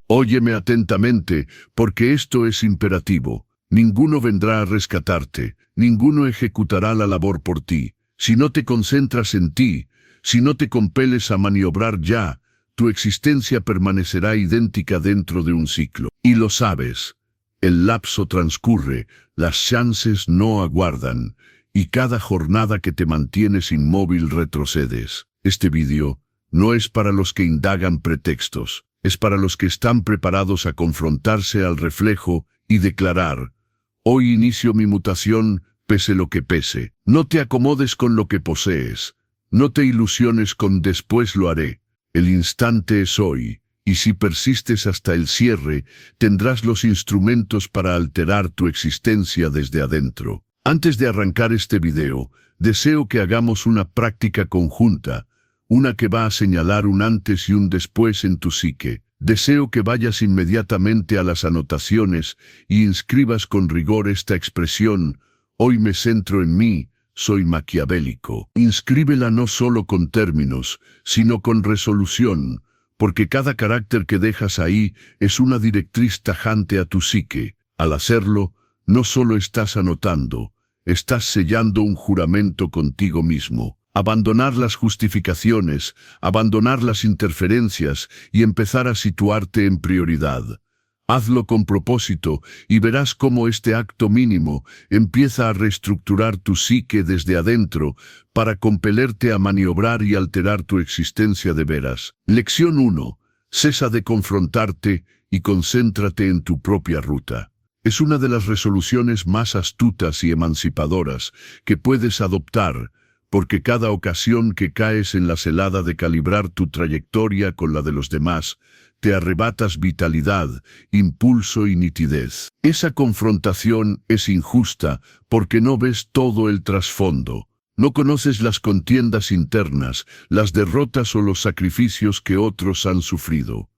Óyeme atentamente, porque esto es imperativo. Ninguno vendrá a rescatarte, ninguno ejecutará la labor por ti. Si no te concentras en ti, si no te compeles a maniobrar ya, tu existencia permanecerá idéntica dentro de un ciclo. Y lo sabes. El lapso transcurre, las chances no aguardan, y cada jornada que te mantienes inmóvil retrocedes. Este vídeo no es para los que indagan pretextos, es para los que están preparados a confrontarse al reflejo y declarar: hoy inicio mi mutación, pese lo que pese. No te acomodes con lo que posees, no te ilusiones con después lo haré. El instante es hoy, y si persistes hasta el cierre, tendrás los instrumentos para alterar tu existencia desde adentro. Antes de arrancar este video, deseo que hagamos una práctica conjunta, una que va a señalar un antes y un después en tu psique. Deseo que vayas inmediatamente a las anotaciones y inscribas con rigor esta expresión: hoy me centro en mí, soy maquiavélico. Inscríbela no solo con términos, sino con resolución, porque cada carácter que dejas ahí es una directriz tajante a tu psique. Al hacerlo, no solo estás anotando, estás sellando un juramento contigo mismo. Abandonar las justificaciones, abandonar las interferencias y empezar a situarte en prioridad. Hazlo con propósito y verás cómo este acto mínimo empieza a reestructurar tu psique desde adentro para compelerte a maniobrar y alterar tu existencia de veras. Lección 1. Cesa de confrontarte y concéntrate en tu propia ruta. Es una de las resoluciones más astutas y emancipadoras que puedes adoptar, porque cada ocasión que caes en la celada de calibrar tu trayectoria con la de los demás, te arrebatas vitalidad, impulso y nitidez. Esa confrontación es injusta porque no ves todo el trasfondo. No conoces las contiendas internas, las derrotas o los sacrificios que otros han sufrido.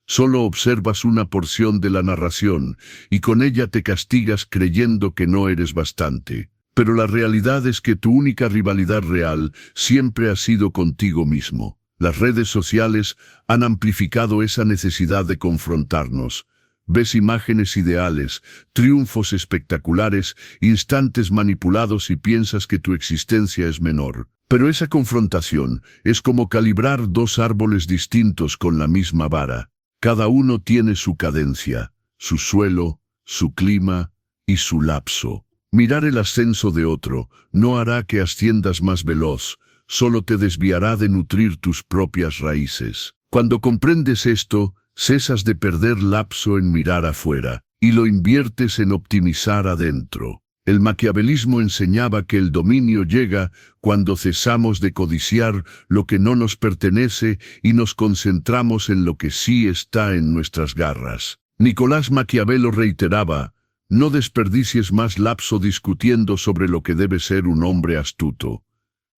Solo observas una porción de la narración y con ella te castigas creyendo que no eres bastante. Pero la realidad es que tu única rivalidad real siempre ha sido contigo mismo. Las redes sociales han amplificado esa necesidad de confrontarnos. Ves imágenes ideales, triunfos espectaculares, instantes manipulados y piensas que tu existencia es menor. Pero esa confrontación es como calibrar dos árboles distintos con la misma vara. Cada uno tiene su cadencia, su suelo, su clima y su lapso. Mirar el ascenso de otro no hará que asciendas más veloz, solo te desviará de nutrir tus propias raíces. Cuando comprendes esto, cesas de perder lapso en mirar afuera y lo inviertes en optimizar adentro. El maquiavelismo enseñaba que el dominio llega cuando cesamos de codiciar lo que no nos pertenece y nos concentramos en lo que sí está en nuestras garras. Nicolás Maquiavelo reiteraba: no desperdicies más lapso discutiendo sobre lo que debe ser un hombre astuto.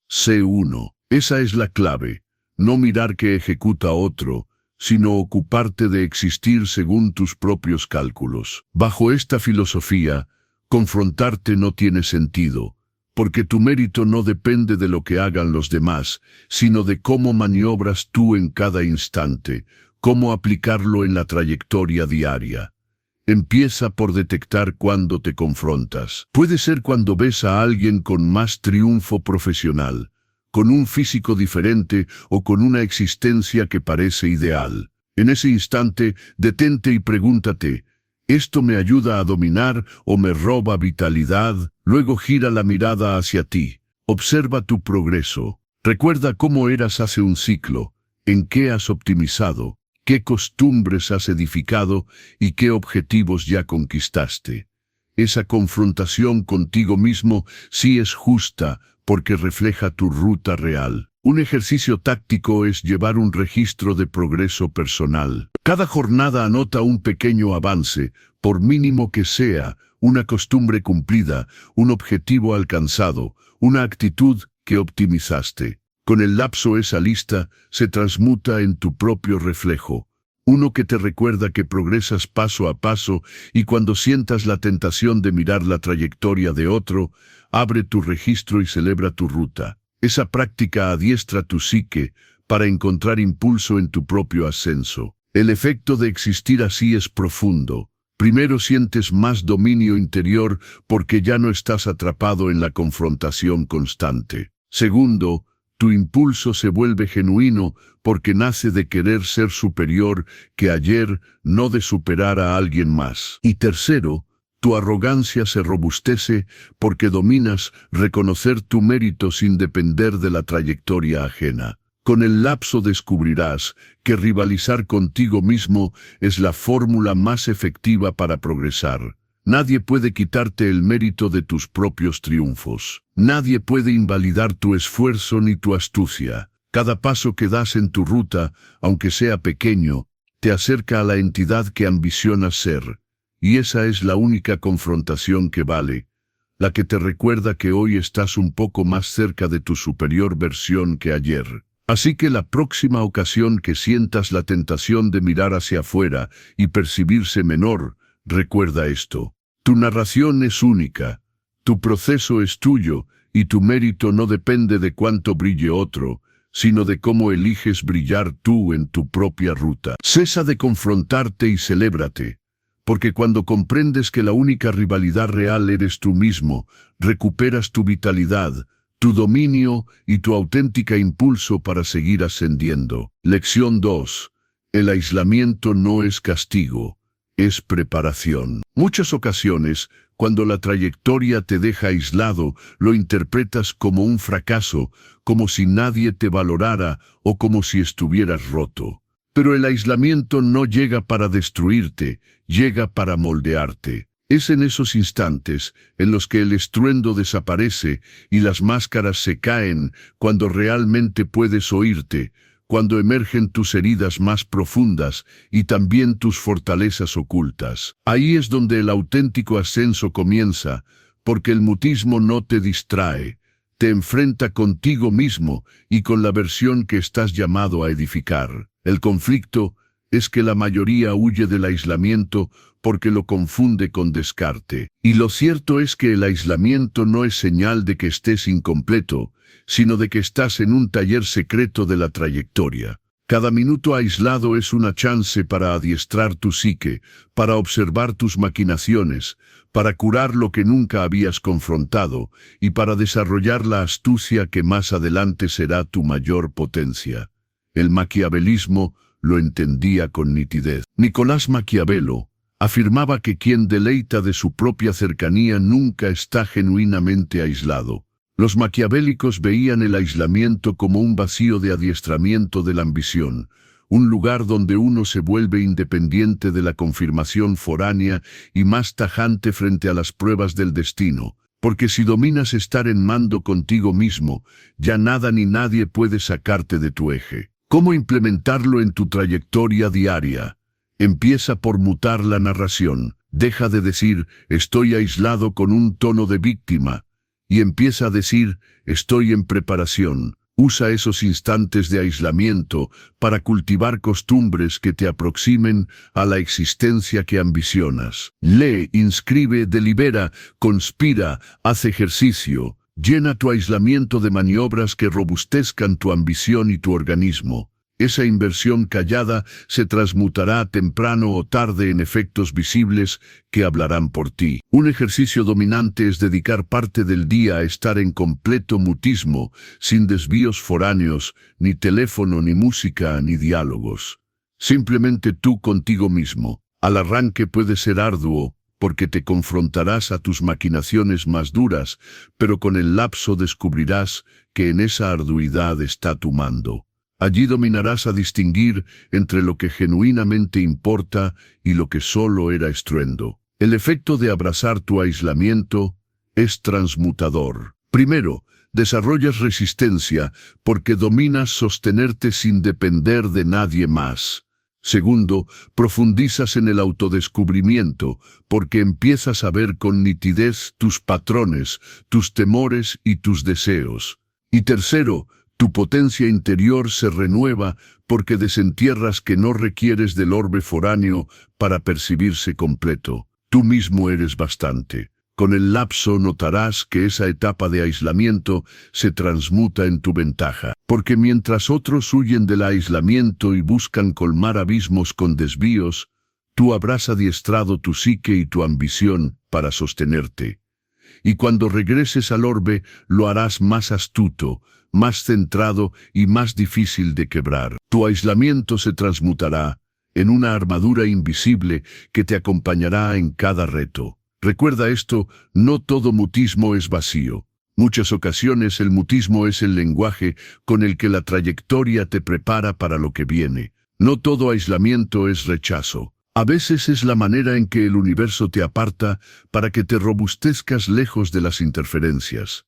Sé uno. Esa es la clave. No mirar que ejecuta otro, sino ocuparte de existir según tus propios cálculos. Bajo esta filosofía, confrontarte no tiene sentido, porque tu mérito no depende de lo que hagan los demás, sino de cómo maniobras tú en cada instante, cómo aplicarlo en la trayectoria diaria. Empieza por detectar cuándo te confrontas. Puede ser cuando ves a alguien con más triunfo profesional, con un físico diferente o con una existencia que parece ideal. En ese instante, detente y pregúntate: ¿esto me ayuda a dominar o me roba vitalidad? Luego gira la mirada hacia ti. Observa tu progreso. Recuerda cómo eras hace un ciclo, en qué has optimizado, qué costumbres has edificado y qué objetivos ya conquistaste. Esa confrontación contigo mismo sí es justa porque refleja tu ruta real. Un ejercicio táctico es llevar un registro de progreso personal. Cada jornada anota un pequeño avance, por mínimo que sea, una costumbre cumplida, un objetivo alcanzado, una actitud que optimizaste. Con el lapso esa lista se transmuta en tu propio reflejo, uno que te recuerda que progresas paso a paso y cuando sientas la tentación de mirar la trayectoria de otro, abre tu registro y celebra tu ruta. Esa práctica adiestra tu psique para encontrar impulso en tu propio ascenso. El efecto de existir así es profundo. Primero sientes más dominio interior porque ya no estás atrapado en la confrontación constante. Segundo, tu impulso se vuelve genuino porque nace de querer ser superior que ayer, no de superar a alguien más. Y tercero, tu arrogancia se robustece porque dominas reconocer tu mérito sin depender de la trayectoria ajena. Con el lapso descubrirás que rivalizar contigo mismo es la fórmula más efectiva para progresar. Nadie puede quitarte el mérito de tus propios triunfos. Nadie puede invalidar tu esfuerzo ni tu astucia. Cada paso que das en tu ruta, aunque sea pequeño, te acerca a la entidad que ambicionas ser. Y esa es la única confrontación que vale, la que te recuerda que hoy estás un poco más cerca de tu superior versión que ayer. Así que la próxima ocasión que sientas la tentación de mirar hacia afuera y percibirse menor, recuerda esto. Tu narración es única, tu proceso es tuyo y tu mérito no depende de cuánto brille otro, sino de cómo eliges brillar tú en tu propia ruta. Cesa de confrontarte y celébrate, porque cuando comprendes que la única rivalidad real eres tú mismo, recuperas tu vitalidad, tu dominio y tu auténtica impulso para seguir ascendiendo. Lección 2. El aislamiento no es castigo, es preparación. Muchas ocasiones, cuando la trayectoria te deja aislado, lo interpretas como un fracaso, como si nadie te valorara o como si estuvieras roto. Pero el aislamiento no llega para destruirte, llega para moldearte. Es en esos instantes en los que el estruendo desaparece y las máscaras se caen, cuando realmente puedes oírte, cuando emergen tus heridas más profundas y también tus fortalezas ocultas. Ahí es donde el auténtico ascenso comienza, porque el mutismo no te distrae, te enfrenta contigo mismo y con la versión que estás llamado a edificar. El conflicto es que la mayoría huye del aislamiento porque lo confunde con descarte. Y lo cierto es que el aislamiento no es señal de que estés incompleto, sino de que estás en un taller secreto de la trayectoria. Cada minuto aislado es una chance para adiestrar tu psique, para observar tus maquinaciones, para curar lo que nunca habías confrontado y para desarrollar la astucia que más adelante será tu mayor potencia. El maquiavelismo lo entendía con nitidez. Nicolás Maquiavelo afirmaba que quien deleita de su propia cercanía nunca está genuinamente aislado. Los maquiavélicos veían el aislamiento como un vacío de adiestramiento de la ambición, un lugar donde uno se vuelve independiente de la confirmación foránea y más tajante frente a las pruebas del destino, porque si dominas estar en mando contigo mismo, ya nada ni nadie puede sacarte de tu eje. ¿Cómo implementarlo en tu trayectoria diaria? Empieza por mutar la narración. Deja de decir, estoy aislado con un tono de víctima, y empieza a decir, estoy en preparación. Usa esos instantes de aislamiento para cultivar costumbres que te aproximen a la existencia que ambicionas. Lee, inscribe, delibera, conspira, haz ejercicio. Llena tu aislamiento de maniobras que robustezcan tu ambición y tu organismo. Esa inversión callada se transmutará temprano o tarde en efectos visibles que hablarán por ti. Un ejercicio dominante es dedicar parte del día a estar en completo mutismo, sin desvíos foráneos, ni teléfono, ni música, ni diálogos. Simplemente tú contigo mismo. Al arranque puede ser arduo, porque te confrontarás a tus maquinaciones más duras, pero con el lapso descubrirás que en esa arduidad está tu mando. Allí dominarás a distinguir entre lo que genuinamente importa y lo que solo era estruendo. El efecto de abrazar tu aislamiento es transmutador. Primero, desarrollas resistencia porque dominas sostenerte sin depender de nadie más. Segundo, profundizas en el autodescubrimiento porque empiezas a ver con nitidez tus patrones, tus temores y tus deseos. Y tercero, tu potencia interior se renueva porque desentierras que no requieres del orbe foráneo para percibirse completo. Tú mismo eres bastante. Con el lapso notarás que esa etapa de aislamiento se transmuta en tu ventaja. Porque mientras otros huyen del aislamiento y buscan colmar abismos con desvíos, tú habrás adiestrado tu psique y tu ambición para sostenerte. Y cuando regreses al orbe, lo harás más astuto, más centrado y más difícil de quebrar. Tu aislamiento se transmutará en una armadura invisible que te acompañará en cada reto. Recuerda esto, no todo mutismo es vacío. Muchas ocasiones el mutismo es el lenguaje con el que la trayectoria te prepara para lo que viene. No todo aislamiento es rechazo. A veces es la manera en que el universo te aparta para que te robustezcas lejos de las interferencias.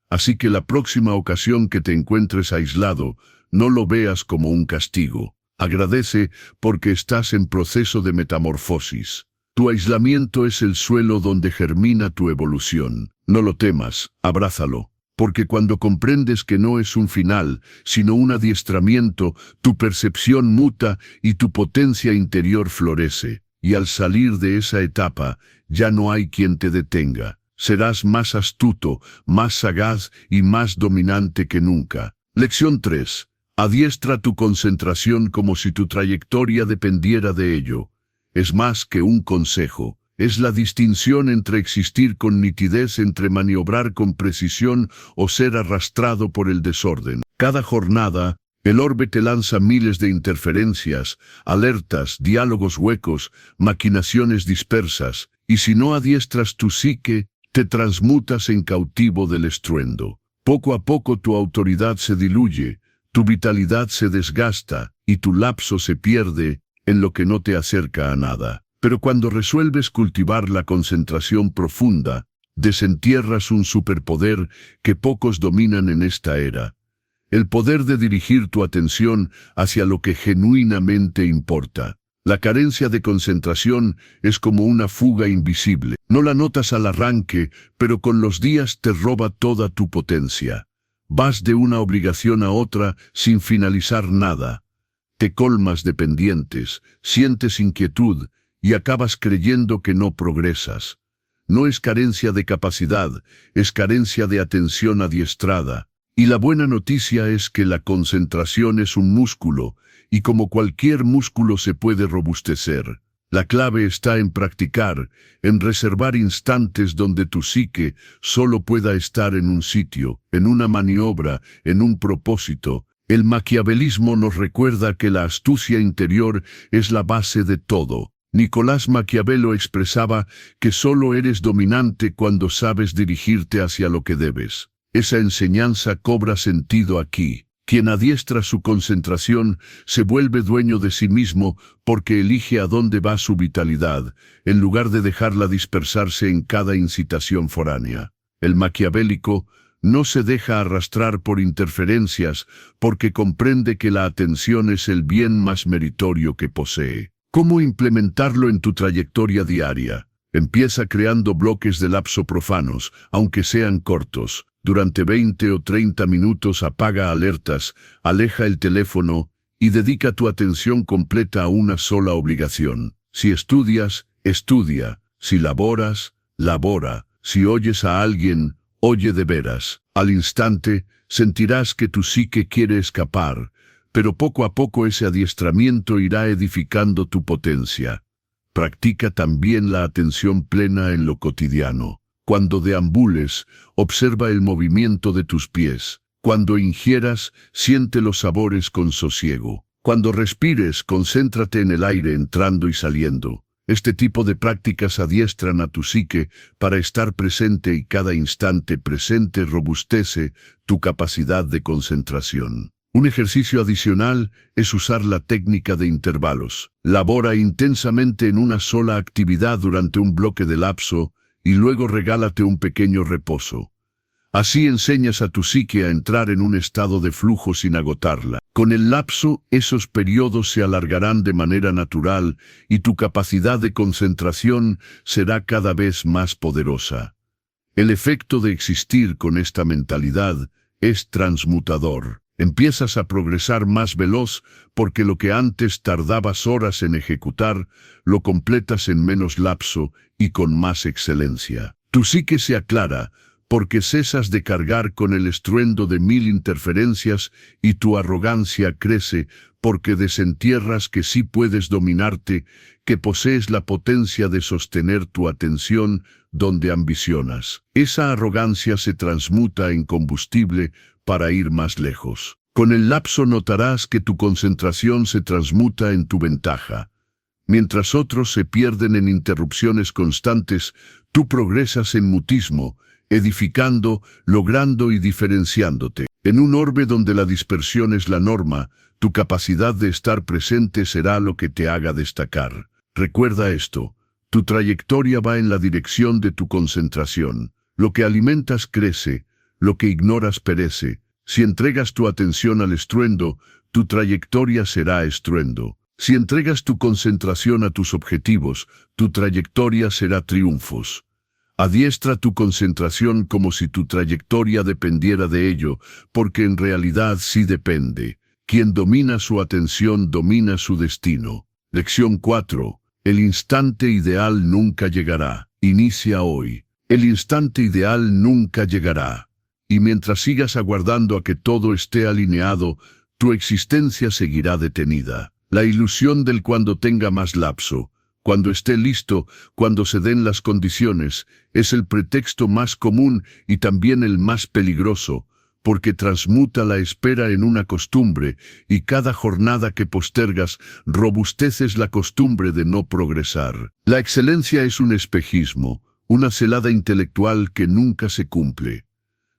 Así que la próxima ocasión que te encuentres aislado, no lo veas como un castigo. Agradece porque estás en proceso de metamorfosis. Tu aislamiento es el suelo donde germina tu evolución. No lo temas, abrázalo. Porque cuando comprendes que no es un final, sino un adiestramiento, tu percepción muta y tu potencia interior florece. Y al salir de esa etapa, ya no hay quien te detenga. Serás más astuto, más sagaz y más dominante que nunca. Lección 3. Adiestra tu concentración como si tu trayectoria dependiera de ello. Es más que un consejo. Es la distinción entre existir con nitidez, entre maniobrar con precisión o ser arrastrado por el desorden. Cada jornada, el orbe te lanza miles de interferencias, alertas, diálogos huecos, maquinaciones dispersas, y si no adiestras tu psique, te transmutas en cautivo del estruendo. Poco a poco tu autoridad se diluye, tu vitalidad se desgasta y tu lapso se pierde en lo que no te acerca a nada. Pero cuando resuelves cultivar la concentración profunda, desentierras un superpoder que pocos dominan en esta era. El poder de dirigir tu atención hacia lo que genuinamente importa. La carencia de concentración es como una fuga invisible. No la notas al arranque, pero con los días te roba toda tu potencia. Vas de una obligación a otra sin finalizar nada. Te colmas de pendientes, sientes inquietud y acabas creyendo que no progresas. No es carencia de capacidad, es carencia de atención adiestrada. Y la buena noticia es que la concentración es un músculo, y como cualquier músculo se puede robustecer. La clave está en practicar, en reservar instantes donde tu psique solo pueda estar en un sitio, en una maniobra, en un propósito. El maquiavelismo nos recuerda que la astucia interior es la base de todo. Nicolás Maquiavelo expresaba que solo eres dominante cuando sabes dirigirte hacia lo que debes. Esa enseñanza cobra sentido aquí. Quien adiestra su concentración se vuelve dueño de sí mismo porque elige a dónde va su vitalidad, en lugar de dejarla dispersarse en cada incitación foránea. El maquiavélico no se deja arrastrar por interferencias porque comprende que la atención es el bien más meritorio que posee. ¿Cómo implementarlo en tu trayectoria diaria? Empieza creando bloques de lapso profanos, aunque sean cortos. Durante 20 o 30 minutos apaga alertas, aleja el teléfono y dedica tu atención completa a una sola obligación. Si estudias, estudia. Si laboras, labora. Si oyes a alguien, oye de veras. Al instante, sentirás que tu psique quiere escapar, pero poco a poco ese adiestramiento irá edificando tu potencia. Practica también la atención plena en lo cotidiano. Cuando deambules, observa el movimiento de tus pies. Cuando ingieras, siente los sabores con sosiego. Cuando respires, concéntrate en el aire entrando y saliendo. Este tipo de prácticas adiestran a tu psique para estar presente y cada instante presente robustece tu capacidad de concentración. Un ejercicio adicional es usar la técnica de intervalos. Labora intensamente en una sola actividad durante un bloque de lapso y luego regálate un pequeño reposo. Así enseñas a tu psique a entrar en un estado de flujo sin agotarla. Con el lapso, esos periodos se alargarán de manera natural y tu capacidad de concentración será cada vez más poderosa. El efecto de existir con esta mentalidad es transmutador. Empiezas a progresar más veloz porque lo que antes tardabas horas en ejecutar, lo completas en menos lapso y con más excelencia. Tu psique se aclara, porque cesas de cargar con el estruendo de 1000 interferencias y tu arrogancia crece, porque desentierras que sí puedes dominarte, que posees la potencia de sostener tu atención donde ambicionas. Esa arrogancia se transmuta en combustible para ir más lejos. Con el lapso notarás que tu concentración se transmuta en tu ventaja. Mientras otros se pierden en interrupciones constantes, tú progresas en mutismo, edificando, logrando y diferenciándote. En un orbe donde la dispersión es la norma, tu capacidad de estar presente será lo que te haga destacar. Recuerda esto, tu trayectoria va en la dirección de tu concentración. Lo que alimentas crece, lo que ignoras perece. Si entregas tu atención al estruendo, tu trayectoria será estruendo. Si entregas tu concentración a tus objetivos, tu trayectoria será triunfos. Adiestra tu concentración como si tu trayectoria dependiera de ello, porque en realidad sí depende. Quien domina su atención domina su destino. Lección 4. El instante ideal nunca llegará. Inicia hoy. El instante ideal nunca llegará. Y mientras sigas aguardando a que todo esté alineado, tu existencia seguirá detenida. La ilusión del cuando tenga más lapso, cuando esté listo, cuando se den las condiciones, es el pretexto más común y también el más peligroso, porque transmuta la espera en una costumbre, y cada jornada que postergas robusteces la costumbre de no progresar. La excelencia es un espejismo, una celada intelectual que nunca se cumple.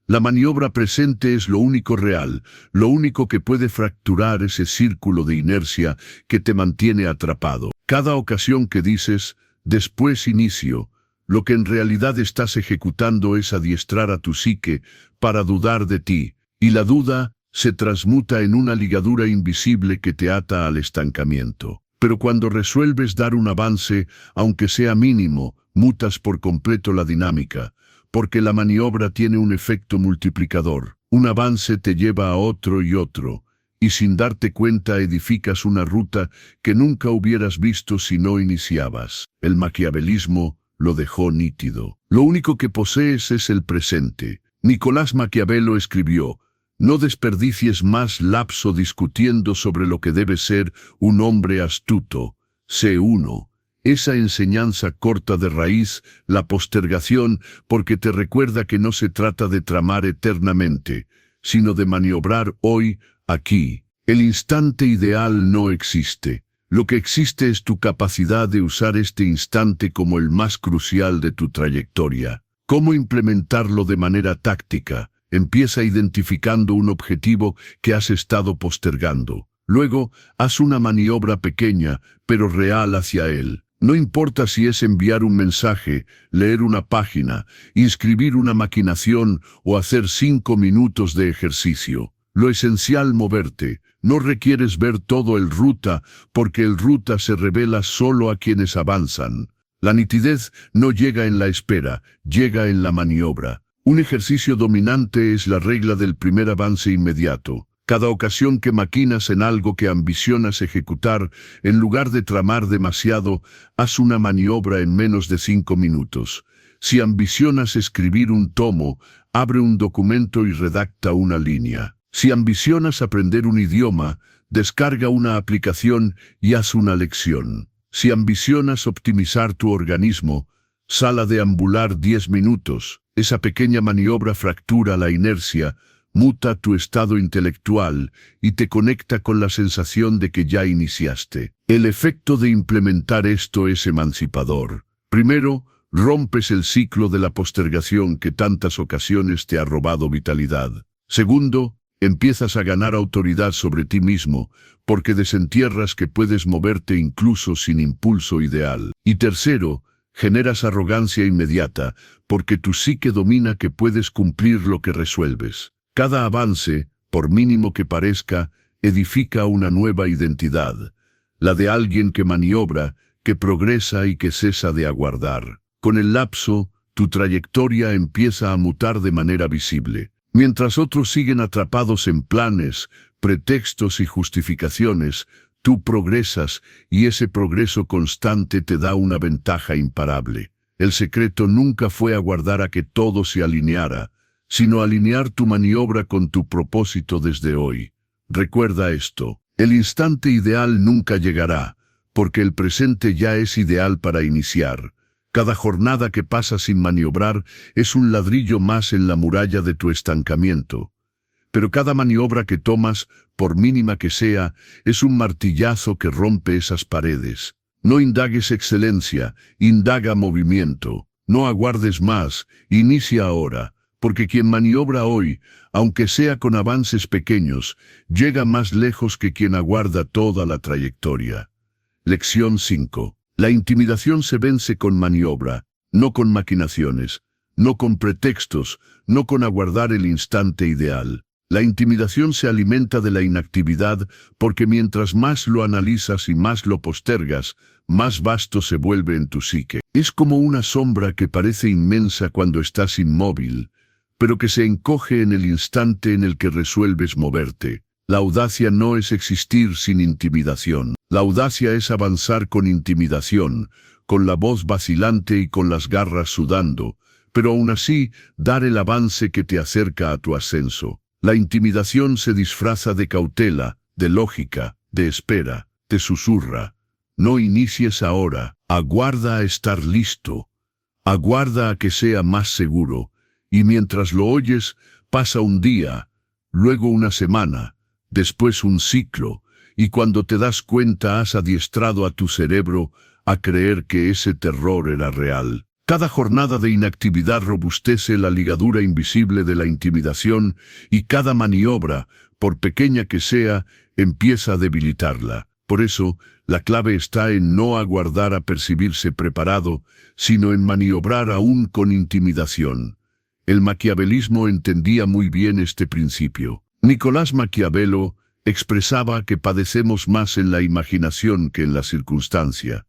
La maniobra presente es lo único real, lo único que puede fracturar ese círculo de inercia que te mantiene atrapado. Cada ocasión que dices, después inicio, lo que en realidad estás ejecutando es adiestrar a tu psique para dudar de ti, y la duda se transmuta en una ligadura invisible que te ata al estancamiento. Pero cuando resuelves dar un avance, aunque sea mínimo, mutas por completo la dinámica, porque la maniobra tiene un efecto multiplicador. Un avance te lleva a otro y otro, y sin darte cuenta edificas una ruta que nunca hubieras visto si no iniciabas. El maquiavelismo lo dejó nítido. Lo único que posees es el presente. Nicolás Maquiavelo escribió: no desperdicies más lapso discutiendo sobre lo que debe ser un hombre astuto. Sé uno. Esa enseñanza corta de raíz la postergación porque te recuerda que no se trata de tramar eternamente, sino de maniobrar hoy, aquí. El instante ideal no existe. Lo que existe es tu capacidad de usar este instante como el más crucial de tu trayectoria. ¿Cómo implementarlo de manera táctica? Empieza identificando un objetivo que has estado postergando. Luego, haz una maniobra pequeña, pero real hacia él. No importa si es enviar un mensaje, leer una página, inscribir una maquinación o hacer 5 minutos de ejercicio. Lo esencial moverte. No requieres ver todo el ruta, porque el ruta se revela solo a quienes avanzan. La nitidez no llega en la espera, llega en la maniobra. Un ejercicio dominante es la regla del primer avance inmediato. Cada ocasión que maquinas en algo que ambicionas ejecutar, en lugar de tramar demasiado, haz una maniobra en menos de 5 minutos. Si ambicionas escribir un tomo, abre un documento y redacta una línea. Si ambicionas aprender un idioma, descarga una aplicación y haz una lección. Si ambicionas optimizar tu organismo, sal a deambular 10 minutos. Esa pequeña maniobra fractura la inercia, muta tu estado intelectual y te conecta con la sensación de que ya iniciaste. El efecto de implementar esto es emancipador. Primero, rompes el ciclo de la postergación que tantas ocasiones te ha robado vitalidad. Segundo, empiezas a ganar autoridad sobre ti mismo, porque desentierras que puedes moverte incluso sin impulso ideal. Y tercero, generas arrogancia inmediata, porque tu psique domina que puedes cumplir lo que resuelves. Cada avance, por mínimo que parezca, edifica una nueva identidad, la de alguien que maniobra, que progresa y que cesa de aguardar. Con el lapso, tu trayectoria empieza a mutar de manera visible. Mientras otros siguen atrapados en planes, pretextos y justificaciones, tú progresas y ese progreso constante te da una ventaja imparable. El secreto nunca fue aguardar a que todo se alineara, sino alinear tu maniobra con tu propósito desde hoy. Recuerda esto, el instante ideal nunca llegará, porque el presente ya es ideal para iniciar. Cada jornada que pasa sin maniobrar es un ladrillo más en la muralla de tu estancamiento. Pero cada maniobra que tomas, por mínima que sea, es un martillazo que rompe esas paredes. No indagues excelencia, indaga movimiento. No aguardes más, inicia ahora, porque quien maniobra hoy, aunque sea con avances pequeños, llega más lejos que quien aguarda toda la trayectoria. Lección 5. La intimidación se vence con maniobra, no con maquinaciones, no con pretextos, no con aguardar el instante ideal. La intimidación se alimenta de la inactividad porque mientras más lo analizas y más lo postergas, más vasto se vuelve en tu psique. Es como una sombra que parece inmensa cuando estás inmóvil, pero que se encoge en el instante en el que resuelves moverte. La audacia no es existir sin intimidación. La audacia es avanzar con intimidación, con la voz vacilante y con las garras sudando, pero aún así dar el avance que te acerca a tu ascenso. La intimidación se disfraza de cautela, de lógica, de espera, te susurra. No inicies ahora, aguarda a estar listo, aguarda a que sea más seguro, y mientras lo oyes, pasa un día, luego una semana, después un ciclo, y cuando te das cuenta has adiestrado a tu cerebro a creer que ese terror era real. Cada jornada de inactividad robustece la ligadura invisible de la intimidación y cada maniobra, por pequeña que sea, empieza a debilitarla. Por eso, la clave está en no aguardar a percibirse preparado, sino en maniobrar aún con intimidación. El maquiavelismo entendía muy bien este principio. Nicolás Maquiavelo expresaba que padecemos más en la imaginación que en la circunstancia.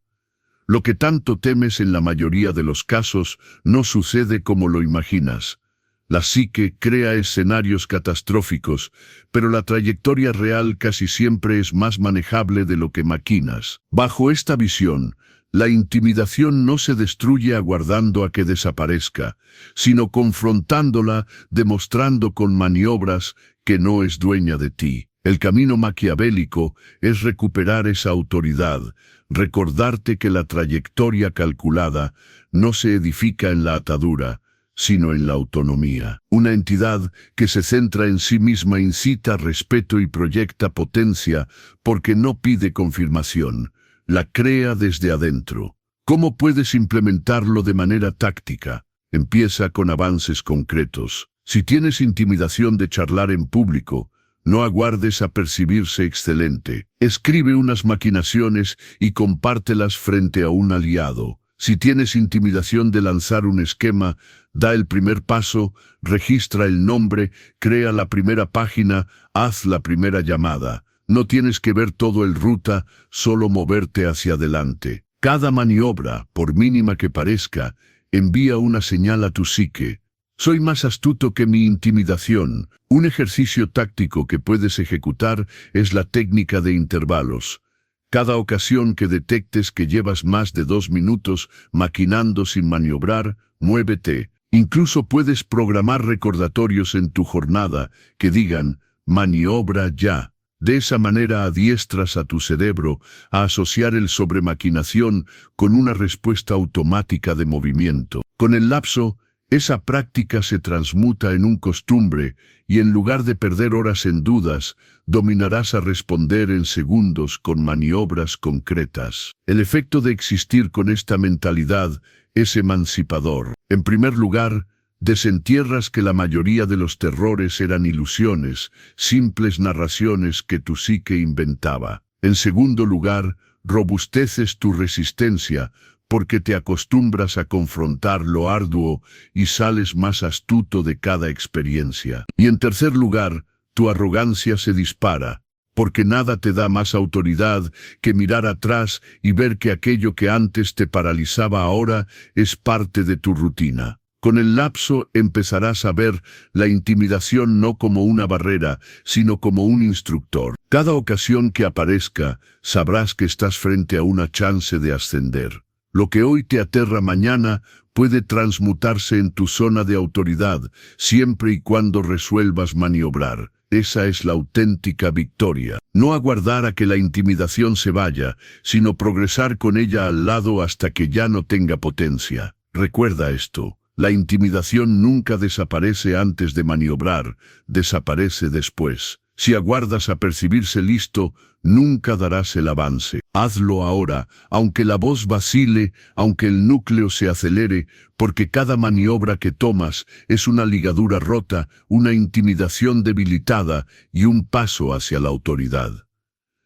Lo que tanto temes en la mayoría de los casos no sucede como lo imaginas. La psique crea escenarios catastróficos, pero la trayectoria real casi siempre es más manejable de lo que maquinas. Bajo esta visión, la intimidación no se destruye aguardando a que desaparezca, sino confrontándola, demostrando con maniobras que no es dueña de ti. El camino maquiavélico es recuperar esa autoridad, recordarte que la trayectoria calculada no se edifica en la atadura, sino en la autonomía. Una entidad que se centra en sí misma incita respeto y proyecta potencia porque no pide confirmación, la crea desde adentro. ¿Cómo puedes implementarlo de manera táctica? Empieza con avances concretos. Si tienes intimidación de charlar en público, no aguardes a percibirse excelente. Escribe unas maquinaciones y compártelas frente a un aliado. Si tienes intimidación de lanzar un esquema, da el primer paso, registra el nombre, crea la primera página, haz la primera llamada. No tienes que ver todo el ruta, solo moverte hacia adelante. Cada maniobra, por mínima que parezca, envía una señal a tu psique. Soy más astuto que mi intimidación. Un ejercicio táctico que puedes ejecutar es la técnica de intervalos. Cada ocasión que detectes que llevas más de 2 minutos maquinando sin maniobrar, muévete. Incluso puedes programar recordatorios en tu jornada que digan, maniobra ya. De esa manera adiestras a tu cerebro a asociar el sobremaquinación con una respuesta automática de movimiento. Con el lapso, esa práctica se transmuta en un costumbre y en lugar de perder horas en dudas, dominarás a responder en segundos con maniobras concretas. El efecto de existir con esta mentalidad es emancipador. En primer lugar, desentierras que la mayoría de los terrores eran ilusiones, simples narraciones que tu psique inventaba. En segundo lugar, robusteces tu resistencia, porque te acostumbras a confrontar lo arduo y sales más astuto de cada experiencia. Y en tercer lugar, tu arrogancia se dispara, porque nada te da más autoridad que mirar atrás y ver que aquello que antes te paralizaba ahora es parte de tu rutina. Con el lapso empezarás a ver la intimidación no como una barrera, sino como un instructor. Cada ocasión que aparezca, sabrás que estás frente a una chance de ascender. Lo que hoy te aterra mañana puede transmutarse en tu zona de autoridad, siempre y cuando resuelvas maniobrar. Esa es la auténtica victoria. No aguardar a que la intimidación se vaya, sino progresar con ella al lado hasta que ya no tenga potencia. Recuerda esto. La intimidación nunca desaparece antes de maniobrar, desaparece después. Si aguardas a percibirse listo, nunca darás el avance. Hazlo ahora, aunque la voz vacile, aunque el núcleo se acelere, porque cada maniobra que tomas es una ligadura rota, una intimidación debilitada y un paso hacia la autoridad.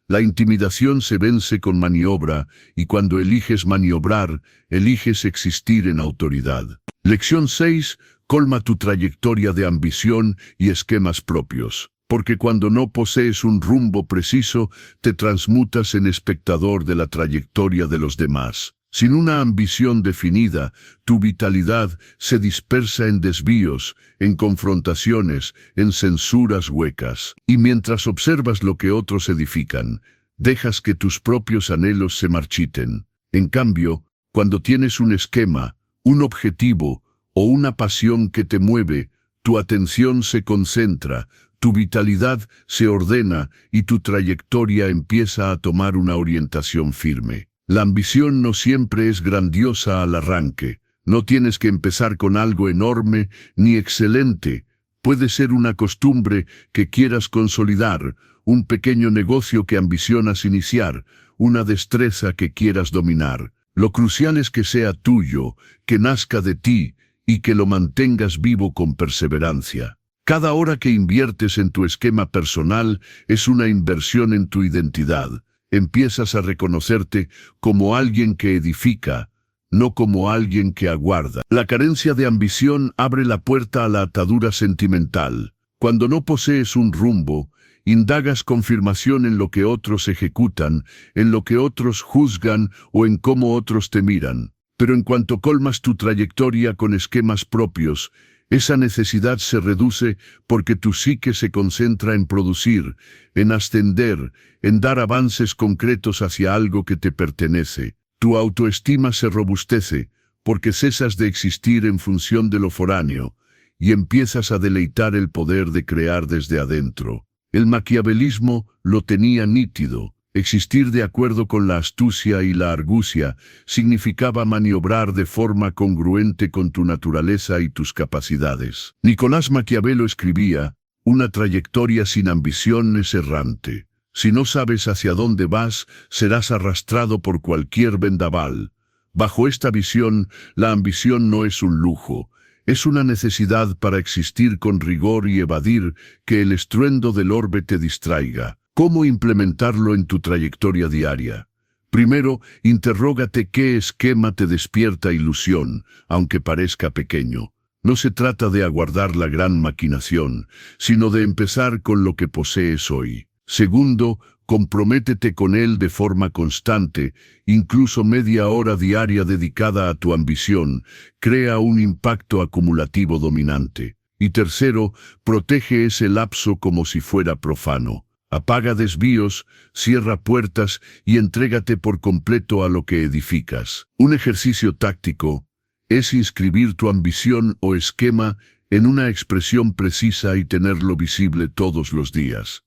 La intimidación se vence con maniobra, y cuando eliges maniobrar, eliges existir en autoridad. Lección 6. Colma tu trayectoria de ambición y esquemas propios. Porque cuando no posees un rumbo preciso, te transmutas en espectador de la trayectoria de los demás. Sin una ambición definida, tu vitalidad se dispersa en desvíos, en confrontaciones, en censuras huecas. Y mientras observas lo que otros edifican, dejas que tus propios anhelos se marchiten. En cambio, cuando tienes un esquema, un objetivo o una pasión que te mueve, tu atención se concentra, tu vitalidad se ordena y tu trayectoria empieza a tomar una orientación firme. La ambición no siempre es grandiosa al arranque. No tienes que empezar con algo enorme ni excelente. Puede ser una costumbre que quieras consolidar, un pequeño negocio que ambicionas iniciar, una destreza que quieras dominar. Lo crucial es que sea tuyo, que nazca de ti y que lo mantengas vivo con perseverancia. Cada hora que inviertes en tu esquema personal es una inversión en tu identidad. Empiezas a reconocerte como alguien que edifica, no como alguien que aguarda. La carencia de ambición abre la puerta a la atadura sentimental. Cuando no posees un rumbo, indagas confirmación en lo que otros ejecutan, en lo que otros juzgan o en cómo otros te miran. Pero en cuanto colmas tu trayectoria con esquemas propios, esa necesidad se reduce porque tu psique se concentra en producir, en ascender, en dar avances concretos hacia algo que te pertenece. Tu autoestima se robustece porque cesas de existir en función de lo foráneo y empiezas a deleitar el poder de crear desde adentro. El maquiavelismo lo tenía nítido. Existir de acuerdo con la astucia y la argucia significaba maniobrar de forma congruente con tu naturaleza y tus capacidades. Nicolás Maquiavelo escribía, una trayectoria sin ambición es errante. Si no sabes hacia dónde vas, serás arrastrado por cualquier vendaval. Bajo esta visión, la ambición no es un lujo, es una necesidad para existir con rigor y evadir que el estruendo del orbe te distraiga. ¿Cómo implementarlo en tu trayectoria diaria? Primero, interrógate qué esquema te despierta ilusión, aunque parezca pequeño. No se trata de aguardar la gran maquinación, sino de empezar con lo que posees hoy. Segundo, comprométete con él de forma constante, incluso media hora diaria dedicada a tu ambición, crea un impacto acumulativo dominante. Y tercero, protege ese lapso como si fuera profano. Apaga desvíos, cierra puertas y entrégate por completo a lo que edificas. Un ejercicio táctico es inscribir tu ambición o esquema en una expresión precisa y tenerlo visible todos los días.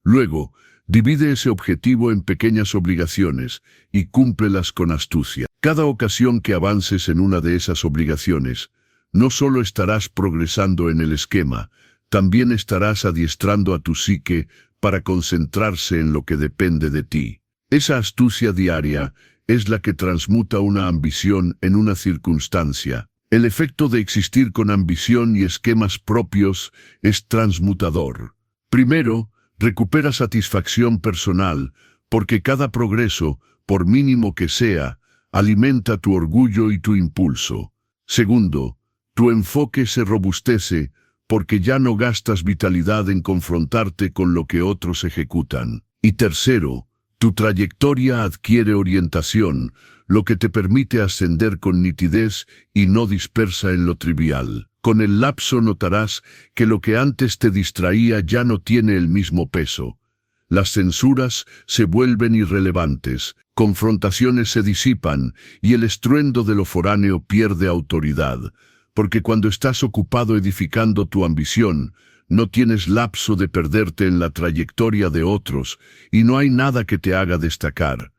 Luego, divide ese objetivo en pequeñas obligaciones y cúmplelas con astucia. Cada ocasión que avances en una de esas obligaciones, no solo estarás progresando en el esquema, también estarás adiestrando a tu psique para concentrarse en lo que depende de ti. Esa astucia diaria es la que transmuta una ambición en una circunstancia. El efecto de existir con ambición y esquemas propios es transmutador. Primero, recupera satisfacción personal, porque cada progreso, por mínimo que sea, alimenta tu orgullo y tu impulso. Segundo, tu enfoque se robustece, porque ya no gastas vitalidad en confrontarte con lo que otros ejecutan. Y tercero, tu trayectoria adquiere orientación, lo que te permite ascender con nitidez y no dispersa en lo trivial. Con el lapso notarás que lo que antes te distraía ya no tiene el mismo peso. Las censuras se vuelven irrelevantes, confrontaciones se disipan y el estruendo de lo foráneo pierde autoridad, porque cuando estás ocupado edificando tu ambición, no tienes lapso de perderte en la trayectoria de otros y no hay nada que te haga destacar.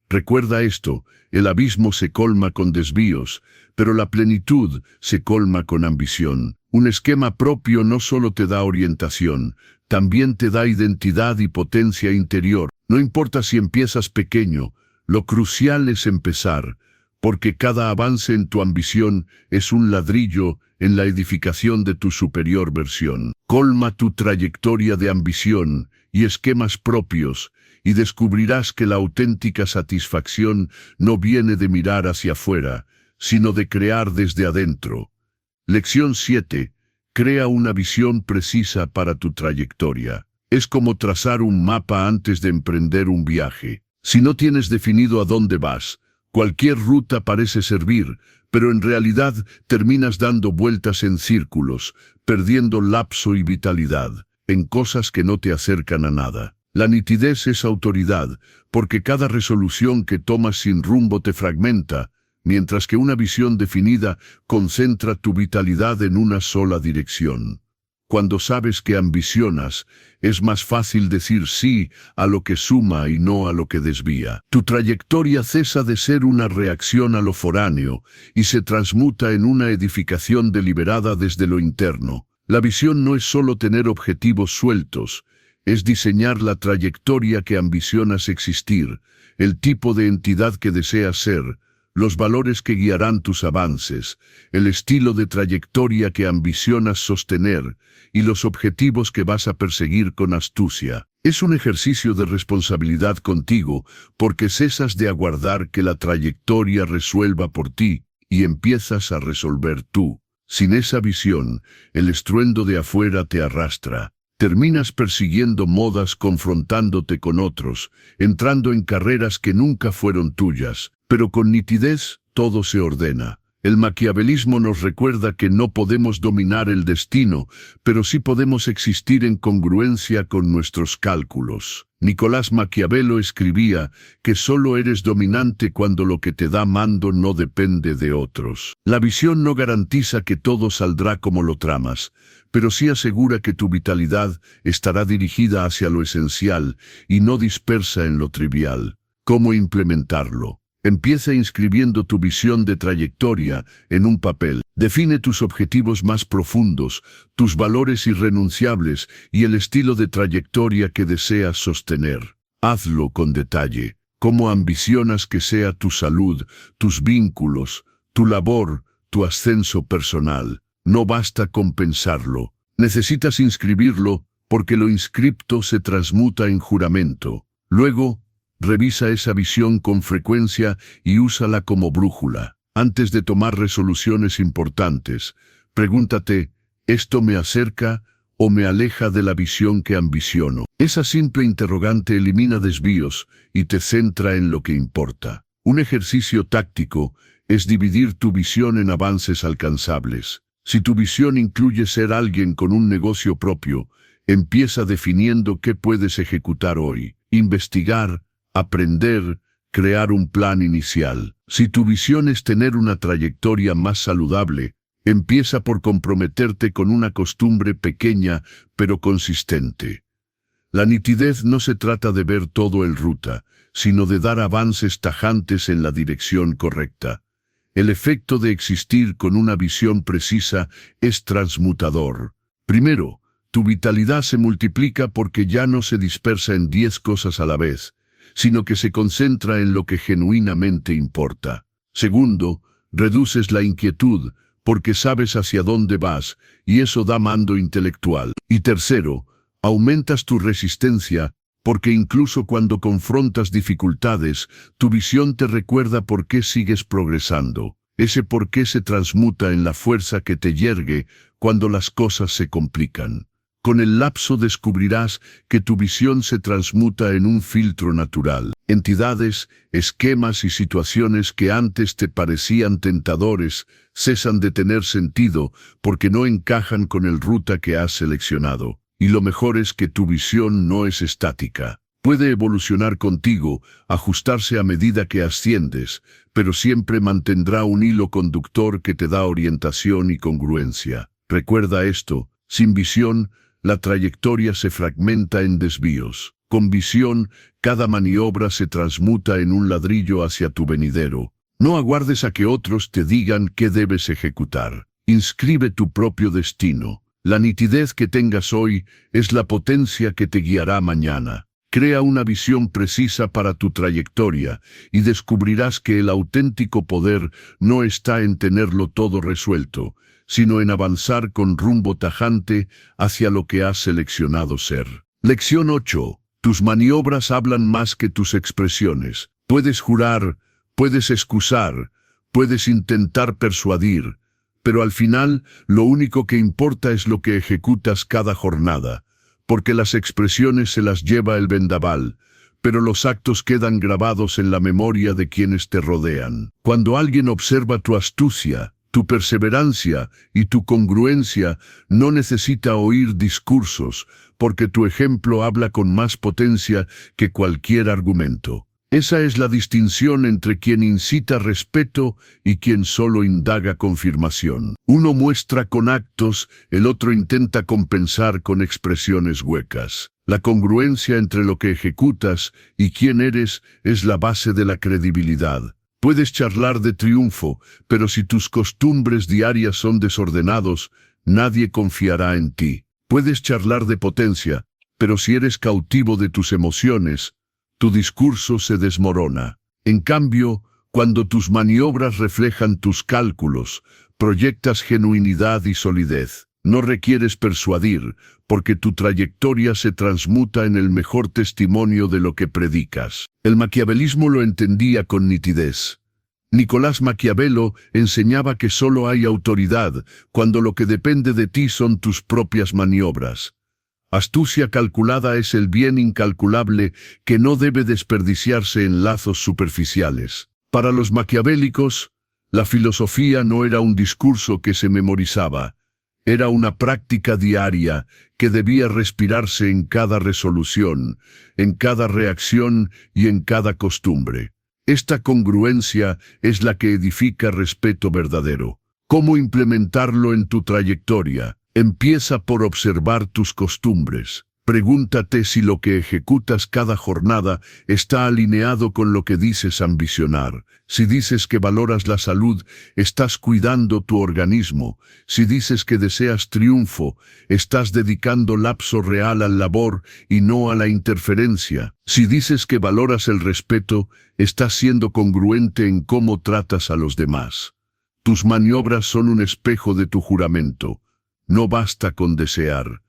Recuerda esto, el abismo se colma con desvíos, pero la plenitud se colma con ambición. Un esquema propio no solo te da orientación, también te da identidad y potencia interior. No importa si empiezas pequeño, lo crucial es empezar, porque cada avance en tu ambición es un ladrillo en la edificación de tu superior versión. Colma tu trayectoria de ambición y esquemas propios, y descubrirás que la auténtica satisfacción no viene de mirar hacia afuera, sino de crear desde adentro. Lección 7. Crea una visión precisa para tu trayectoria. Es como trazar un mapa antes de emprender un viaje. Si no tienes definido a dónde vas, cualquier ruta parece servir, pero en realidad terminas dando vueltas en círculos, perdiendo lapso y vitalidad, en cosas que no te acercan a nada. La nitidez es autoridad, porque cada resolución que tomas sin rumbo te fragmenta, mientras que una visión definida concentra tu vitalidad en una sola dirección. Cuando sabes que ambicionas, es más fácil decir sí a lo que suma y no a lo que desvía. Tu trayectoria cesa de ser una reacción a lo foráneo y se transmuta en una edificación deliberada desde lo interno. La visión no es solo tener objetivos sueltos, es diseñar la trayectoria que ambicionas existir, el tipo de entidad que deseas ser, los valores que guiarán tus avances, el estilo de trayectoria que ambicionas sostener y los objetivos que vas a perseguir con astucia. Es un ejercicio de responsabilidad contigo porque cesas de aguardar que la trayectoria resuelva por ti y empiezas a resolver tú. Sin esa visión, el estruendo de afuera te arrastra. Terminas persiguiendo modas confrontándote con otros, entrando en carreras que nunca fueron tuyas, pero con nitidez todo se ordena. El maquiavelismo nos recuerda que no podemos dominar el destino, pero sí podemos existir en congruencia con nuestros cálculos. Nicolás Maquiavelo escribía que solo eres dominante cuando lo que te da mando no depende de otros. La visión no garantiza que todo saldrá como lo tramas, pero sí asegura que tu vitalidad estará dirigida hacia lo esencial y no dispersa en lo trivial. ¿Cómo implementarlo? Empieza inscribiendo tu visión de trayectoria en un papel. Define tus objetivos más profundos, tus valores irrenunciables y el estilo de trayectoria que deseas sostener. Hazlo con detalle. ¿Cómo ambicionas que sea tu salud, tus vínculos, tu labor, tu ascenso personal? No basta con pensarlo. Necesitas inscribirlo porque lo inscripto se transmuta en juramento. Luego, revisa esa visión con frecuencia y úsala como brújula. Antes de tomar resoluciones importantes, pregúntate, ¿esto me acerca o me aleja de la visión que ambiciono? Esa simple interrogante elimina desvíos y te centra en lo que importa. Un ejercicio táctico es dividir tu visión en avances alcanzables. Si tu visión incluye ser alguien con un negocio propio, empieza definiendo qué puedes ejecutar hoy. Investigar, aprender, crear un plan inicial. Si tu visión es tener una trayectoria más saludable, empieza por comprometerte con una costumbre pequeña pero consistente. La nitidez no se trata de ver todo en ruta, sino de dar avances tajantes en la dirección correcta. El efecto de existir con una visión precisa es transmutador. Primero, tu vitalidad se multiplica porque ya no se dispersa en 10 cosas a la vez, sino que se concentra en lo que genuinamente importa. Segundo, reduces la inquietud porque sabes hacia dónde vas y eso da mando intelectual. Y tercero, aumentas tu resistencia porque incluso cuando confrontas dificultades, tu visión te recuerda por qué sigues progresando. Ese por qué se transmuta en la fuerza que te yergue cuando las cosas se complican. Con el lapso descubrirás que tu visión se transmuta en un filtro natural. Entidades, esquemas y situaciones que antes te parecían tentadores cesan de tener sentido porque no encajan con el ruta que has seleccionado. Y lo mejor es que tu visión no es estática. Puede evolucionar contigo, ajustarse a medida que asciendes, pero siempre mantendrá un hilo conductor que te da orientación y congruencia. Recuerda esto, sin visión, la trayectoria se fragmenta en desvíos. Con visión, cada maniobra se transmuta en un ladrillo hacia tu venidero. No aguardes a que otros te digan qué debes ejecutar. Inscribe tu propio destino. La nitidez que tengas hoy es la potencia que te guiará mañana. Crea una visión precisa para tu trayectoria y descubrirás que el auténtico poder no está en tenerlo todo resuelto, sino en avanzar con rumbo tajante hacia lo que has seleccionado ser. Lección 8. Tus maniobras hablan más que tus expresiones. Puedes jurar, puedes excusar, puedes intentar persuadir, pero al final lo único que importa es lo que ejecutas cada jornada, porque las expresiones se las lleva el vendaval, pero los actos quedan grabados en la memoria de quienes te rodean. Cuando alguien observa tu astucia, tu perseverancia y tu congruencia, no necesita oír discursos, porque tu ejemplo habla con más potencia que cualquier argumento. Esa es la distinción entre quien incita respeto y quien solo indaga confirmación. Uno muestra con actos, el otro intenta compensar con expresiones huecas. La congruencia entre lo que ejecutas y quién eres es la base de la credibilidad. Puedes charlar de triunfo, pero si tus costumbres diarias son desordenados, nadie confiará en ti. Puedes charlar de potencia, pero si eres cautivo de tus emociones, tu discurso se desmorona. En cambio, cuando tus maniobras reflejan tus cálculos, proyectas genuinidad y solidez. No requieres persuadir, porque tu trayectoria se transmuta en el mejor testimonio de lo que predicas. El maquiavelismo lo entendía con nitidez. Nicolás Maquiavelo enseñaba que solo hay autoridad cuando lo que depende de ti son tus propias maniobras. Astucia calculada es el bien incalculable que no debe desperdiciarse en lazos superficiales. Para los maquiavélicos, la filosofía no era un discurso que se memorizaba, era una práctica diaria que debía respirarse en cada resolución, en cada reacción y en cada costumbre. Esta congruencia es la que edifica respeto verdadero. ¿Cómo implementarlo en tu trayectoria? Empieza por observar tus costumbres. Pregúntate si lo que ejecutas cada jornada está alineado con lo que dices ambicionar. Si dices que valoras la salud, estás cuidando tu organismo. Si dices que deseas triunfo, estás dedicando lapso real al labor y no a la interferencia. Si dices que valoras el respeto, estás siendo congruente en cómo tratas a los demás. Tus maniobras son un espejo de tu juramento. No basta con desear.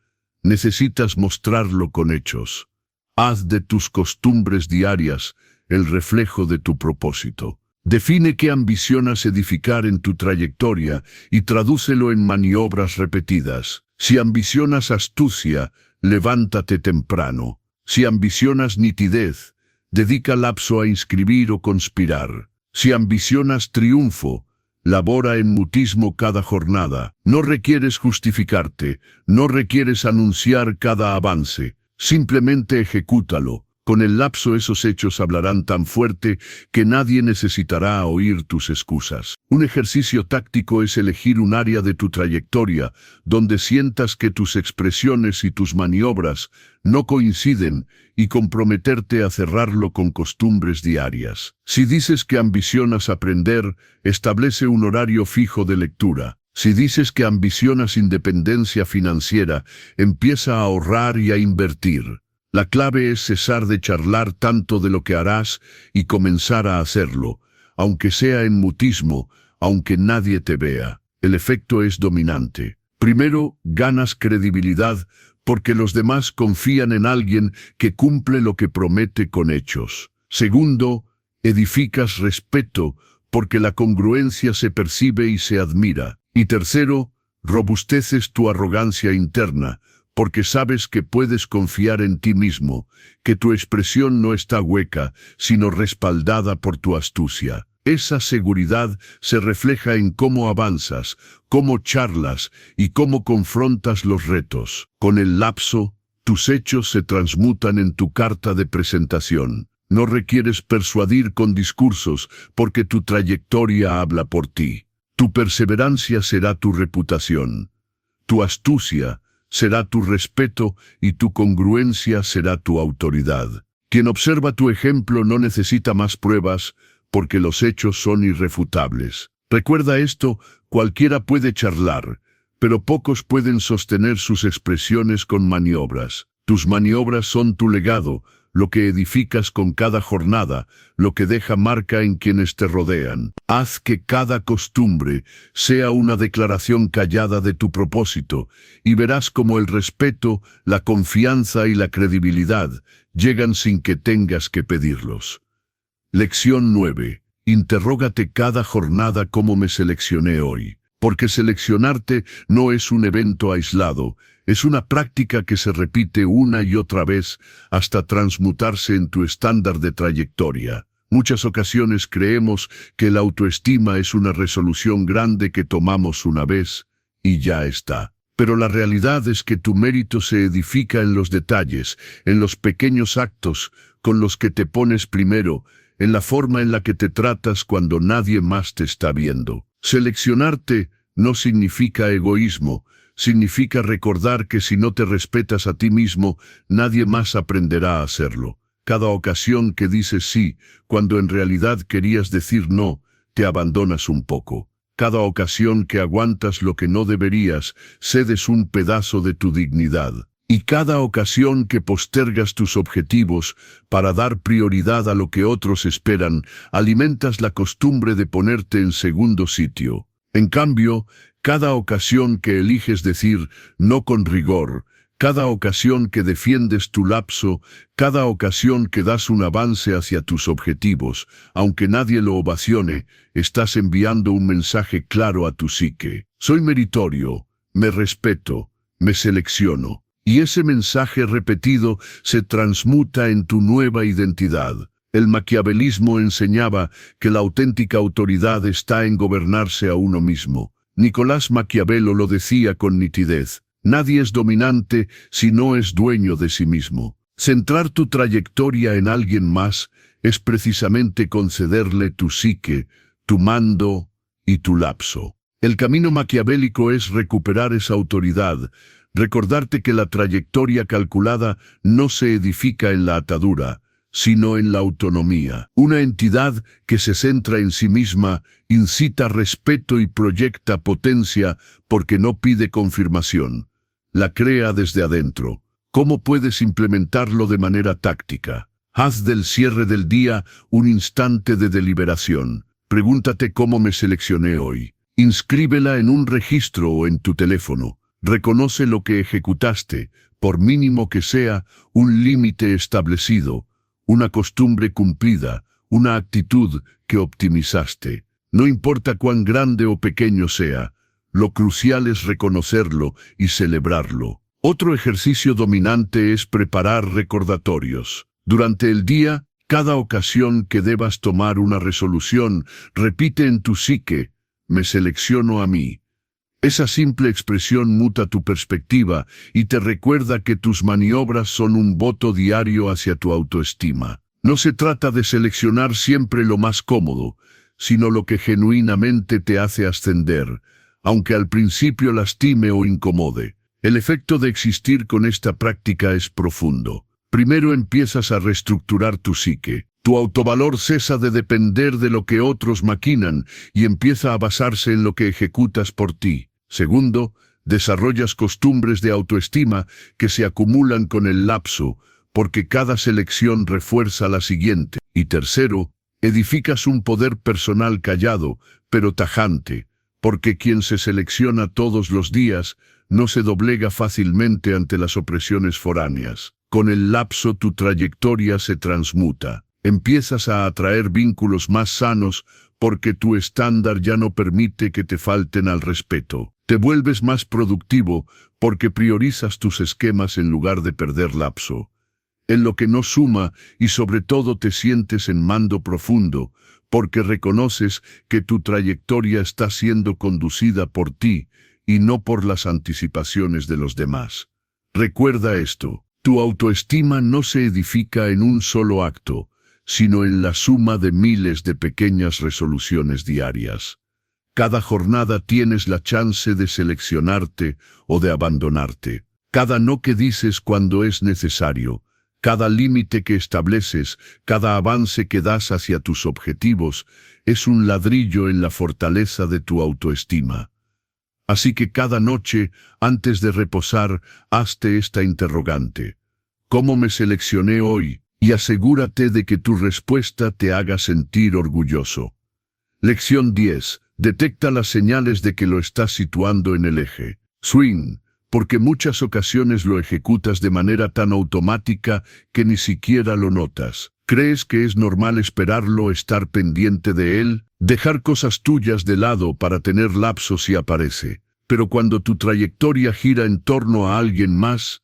Necesitas mostrarlo con hechos. Haz de tus costumbres diarias el reflejo de tu propósito. Define qué ambicionas edificar en tu trayectoria y tradúcelo en maniobras repetidas. Si ambicionas astucia, levántate temprano. Si ambicionas nitidez, dedica lapso a inscribir o conspirar. Si ambicionas triunfo, labora en mutismo cada jornada. No requieres justificarte, no requieres anunciar cada avance. Simplemente ejecútalo. Con el lapso esos hechos hablarán tan fuerte que nadie necesitará oír tus excusas. Un ejercicio táctico es elegir un área de tu trayectoria donde sientas que tus expresiones y tus maniobras no coinciden y comprometerte a cerrarlo con costumbres diarias. Si dices que ambicionas aprender, establece un horario fijo de lectura. Si dices que ambicionas independencia financiera, empieza a ahorrar y a invertir. La clave es cesar de charlar tanto de lo que harás y comenzar a hacerlo, aunque sea en mutismo, aunque nadie te vea. El efecto es dominante. Primero, ganas credibilidad porque los demás confían en alguien que cumple lo que promete con hechos. Segundo, edificas respeto porque la congruencia se percibe y se admira. Y tercero, robusteces tu arrogancia interna, porque sabes que puedes confiar en ti mismo, que tu expresión no está hueca, sino respaldada por tu astucia. Esa seguridad se refleja en cómo avanzas, cómo charlas y cómo confrontas los retos. Con el lapso, Tus hechos se transmutan en tu carta de presentación. No requieres persuadir con discursos, porque tu trayectoria habla por ti. Tu perseverancia será tu reputación. Tu astucia será tu respeto y tu congruencia será tu autoridad. Quien observa tu ejemplo no necesita más pruebas, porque los hechos son irrefutables. Recuerda esto, cualquiera puede charlar, pero pocos pueden sostener sus expresiones con maniobras. Tus maniobras son tu legado, lo que edificas con cada jornada, lo que deja marca en quienes te rodean. Haz que cada costumbre sea una declaración callada de tu propósito, y verás cómo el respeto, la confianza y la credibilidad llegan sin que tengas que pedirlos. Lección 9. Interrógate cada jornada cómo me seleccioné hoy. Porque seleccionarte no es un evento aislado, es una práctica que se repite una y otra vez hasta transmutarse en tu estándar de trayectoria. Muchas ocasiones creemos que la autoestima es una resolución grande que tomamos una vez y ya está. Pero la realidad es que tu mérito se edifica en los detalles, en los pequeños actos con los que te pones primero, en la forma en la que te tratas cuando nadie más te está viendo. Seleccionarte no significa egoísmo, significa recordar que si no te respetas a ti mismo, nadie más aprenderá a hacerlo. Cada ocasión que dices sí, cuando en realidad querías decir no, te abandonas un poco. Cada ocasión que aguantas lo que no deberías, cedes un pedazo de tu dignidad. Y cada ocasión que postergas tus objetivos para dar prioridad a lo que otros esperan, alimentas la costumbre de ponerte en segundo sitio. En cambio, cada ocasión que eliges decir no con rigor, cada ocasión que defiendes tu lapso, cada ocasión que das un avance hacia tus objetivos, aunque nadie lo ovacione, estás enviando un mensaje claro a tu psique. Soy meritorio, me respeto, me selecciono. Y ese mensaje repetido se transmuta en tu nueva identidad. El maquiavelismo enseñaba que la auténtica autoridad está en gobernarse a uno mismo. Nicolás Maquiavelo lo decía con nitidez. Nadie es dominante si no es dueño de sí mismo. Centrar tu trayectoria en alguien más es precisamente concederle tu psique, tu mando y tu lapso. El camino maquiavélico es recuperar esa autoridad, recordarte que la trayectoria calculada no se edifica en la atadura, sino en la autonomía. Una entidad que se centra en sí misma incita respeto y proyecta potencia porque no pide confirmación. La crea desde adentro. ¿Cómo puedes implementarlo de manera táctica? Haz del cierre del día un instante de deliberación. Pregúntate cómo me seleccioné hoy. Inscríbela en un registro o en tu teléfono. Reconoce lo que ejecutaste, por mínimo que sea, un límite establecido, una costumbre cumplida, una actitud que optimizaste. No importa cuán grande o pequeño sea, lo crucial es reconocerlo y celebrarlo. Otro ejercicio dominante es preparar recordatorios. Durante el día, cada ocasión que debas tomar una resolución, repite en tu psique, me selecciono a mí. Esa simple expresión muta tu perspectiva y te recuerda que tus maniobras son un voto diario hacia tu autoestima. No se trata de seleccionar siempre lo más cómodo, sino lo que genuinamente te hace ascender, aunque al principio lastime o incomode. El efecto de existir con esta práctica es profundo. Primero empiezas a reestructurar tu psique. Tu autovalor cesa de depender de lo que otros maquinan y empieza a basarse en lo que ejecutas por ti. Segundo, desarrollas costumbres de autoestima que se acumulan con el lapso, porque cada selección refuerza la siguiente. Y tercero, edificas un poder personal callado, pero tajante, porque quien se selecciona todos los días no se doblega fácilmente ante las opresiones foráneas. Con el lapso tu trayectoria se transmuta. Empiezas a atraer vínculos más sanos porque tu estándar ya no permite que te falten al respeto. Te vuelves más productivo porque priorizas tus esquemas en lugar de perder lapso. En lo que no suma y sobre todo te sientes en mando profundo porque reconoces que tu trayectoria está siendo conducida por ti y no por las anticipaciones de los demás. Recuerda esto. Tu autoestima no se edifica en un solo acto, sino en la suma de miles de pequeñas resoluciones diarias. Cada jornada tienes la chance de seleccionarte o de abandonarte. Cada no que dices cuando es necesario, cada límite que estableces, cada avance que das hacia tus objetivos, es un ladrillo en la fortaleza de tu autoestima. Así que cada noche, antes de reposar, hazte esta interrogante. ¿Cómo me seleccioné hoy? Y asegúrate de que tu respuesta te haga sentir orgulloso. Lección 10. Detecta las señales de que lo estás situando en el eje. Swing, porque muchas ocasiones lo ejecutas de manera tan automática que ni siquiera lo notas. ¿Crees que es normal esperarlo, estar pendiente de él, dejar cosas tuyas de lado para tener lapsos si aparece? Pero cuando tu trayectoria gira en torno a alguien más,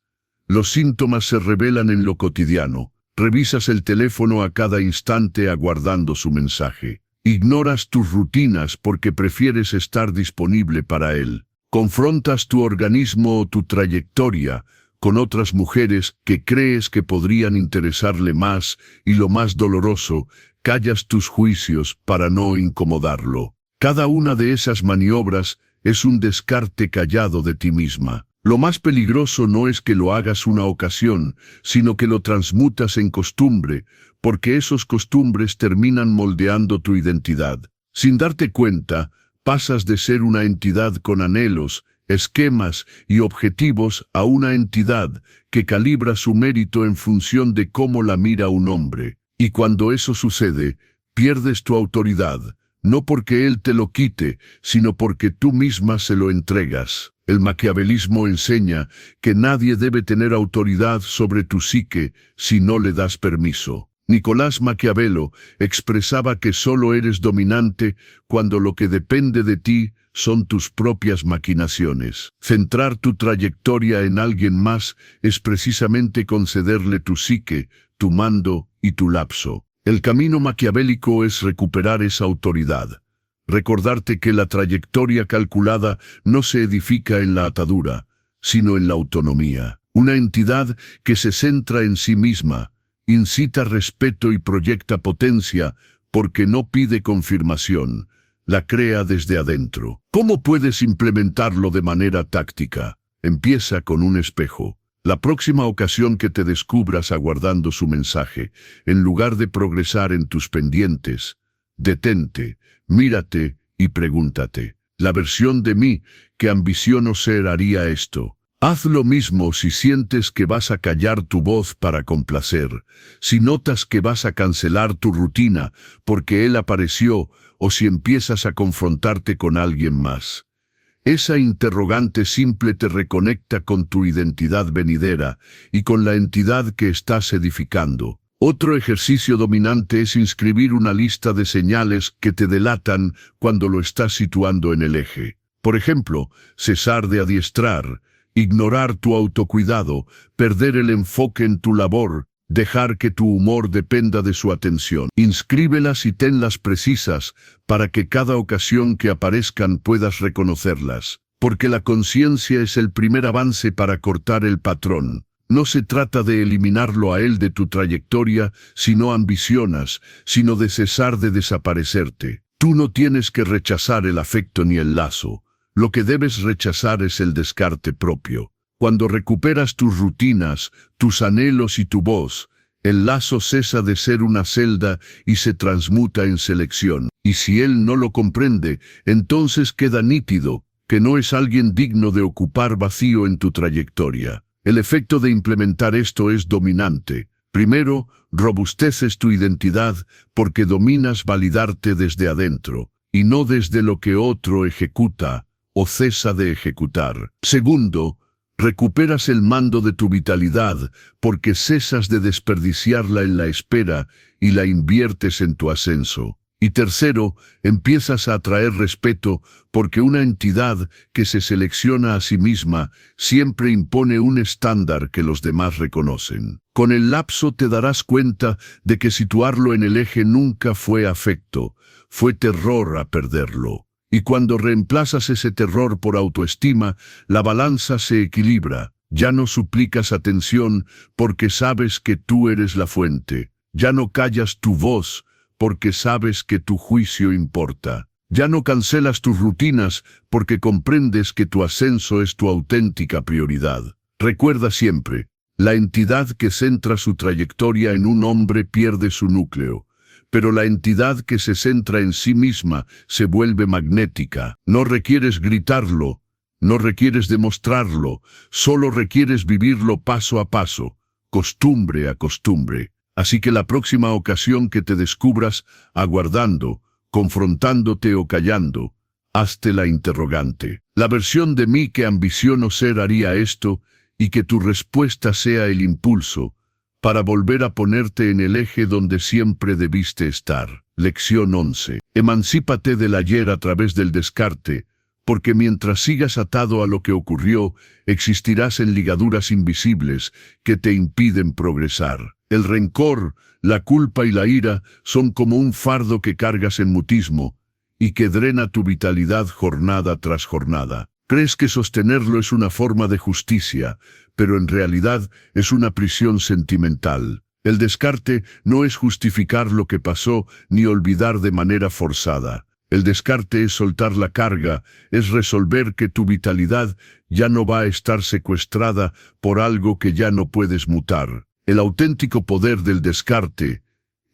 los síntomas se revelan en lo cotidiano. Revisas el teléfono a cada instante aguardando su mensaje. Ignoras tus rutinas porque prefieres estar disponible para él. Confrontas tu organismo o tu trayectoria con otras mujeres que crees que podrían interesarle más y, lo más doloroso, callas tus juicios para no incomodarlo. Cada una de esas maniobras es un descarte callado de ti misma. Lo más peligroso no es que lo hagas una ocasión, sino que lo transmutas en costumbre, porque esos costumbres terminan moldeando tu identidad. Sin darte cuenta, pasas de ser una entidad con anhelos, esquemas y objetivos a una entidad que calibra su mérito en función de cómo la mira un hombre. Y cuando eso sucede, pierdes tu autoridad, no porque él te lo quite, sino porque tú misma se lo entregas. El maquiavelismo enseña que nadie debe tener autoridad sobre tu psique si no le das permiso. Nicolás Maquiavelo expresaba que solo eres dominante cuando lo que depende de ti son tus propias maquinaciones. Centrar tu trayectoria en alguien más es precisamente concederle tu psique, tu mando y tu lapso. El camino maquiavélico es recuperar esa autoridad. Recordarte que la trayectoria calculada no se edifica en la atadura, sino en la autonomía. Una entidad que se centra en sí misma, incita respeto y proyecta potencia porque no pide confirmación, la crea desde adentro. ¿Cómo puedes implementarlo de manera táctica? Empieza con un espejo. La próxima ocasión que te descubras aguardando su mensaje, en lugar de progresar en tus pendientes, detente, mírate y pregúntate, ¿la versión de mí que ambiciono ser haría esto? Haz lo mismo si sientes que vas a callar tu voz para complacer, si notas que vas a cancelar tu rutina porque él apareció o si empiezas a confrontarte con alguien más. Esa interrogante simple te reconecta con tu identidad venidera y con la entidad que estás edificando. Otro ejercicio dominante es inscribir una lista de señales que te delatan cuando lo estás situando en el eje. Por ejemplo, cesar de adiestrar, ignorar tu autocuidado, perder el enfoque en tu labor, dejar que tu humor dependa de su atención. Inscríbelas y tenlas precisas para que cada ocasión que aparezcan puedas reconocerlas, porque la conciencia es el primer avance para cortar el patrón. No se trata de eliminarlo a él de tu trayectoria si no ambicionas, sino de cesar de desaparecerte. Tú no tienes que rechazar el afecto ni el lazo. Lo que debes rechazar es el descarte propio. Cuando recuperas tus rutinas, tus anhelos y tu voz, el lazo cesa de ser una celda y se transmuta en selección. Y si él no lo comprende, entonces queda nítido que no es alguien digno de ocupar vacío en tu trayectoria. El efecto de implementar esto es dominante. Primero, robusteces tu identidad porque dominas validarte desde adentro, y no desde lo que otro ejecuta o cesa de ejecutar. Segundo, recuperas el mando de tu vitalidad porque cesas de desperdiciarla en la espera y la inviertes en tu ascenso. Y tercero, empiezas a atraer respeto porque una entidad que se selecciona a sí misma siempre impone un estándar que los demás reconocen. Con el lapso te darás cuenta de que situarlo en el eje nunca fue afecto, fue terror a perderlo. Y cuando reemplazas ese terror por autoestima, la balanza se equilibra. Ya no suplicas atención porque sabes que tú eres la fuente. Ya no callas tu voz porque sabes que tu juicio importa. Ya no cancelas tus rutinas porque comprendes que tu ascenso es tu auténtica prioridad. Recuerda siempre, la entidad que centra su trayectoria en un hombre pierde su núcleo, pero la entidad que se centra en sí misma se vuelve magnética. No requieres gritarlo, no requieres demostrarlo, solo requieres vivirlo paso a paso, costumbre a costumbre. Así que la próxima ocasión que te descubras aguardando, confrontándote o callando, hazte la interrogante. La versión de mí que ambiciono ser haría esto, y que tu respuesta sea el impulso para volver a ponerte en el eje donde siempre debiste estar. Lección 11. Emancípate del ayer a través del descarte, porque mientras sigas atado a lo que ocurrió, existirás en ligaduras invisibles que te impiden progresar. El rencor, la culpa y la ira son como un fardo que cargas en mutismo y que drena tu vitalidad jornada tras jornada. Crees que sostenerlo es una forma de justicia, pero en realidad es una prisión sentimental. El descarte no es justificar lo que pasó ni olvidar de manera forzada. El descarte es soltar la carga, es resolver que tu vitalidad ya no va a estar secuestrada por algo que ya no puedes mutar. El auténtico poder del descarte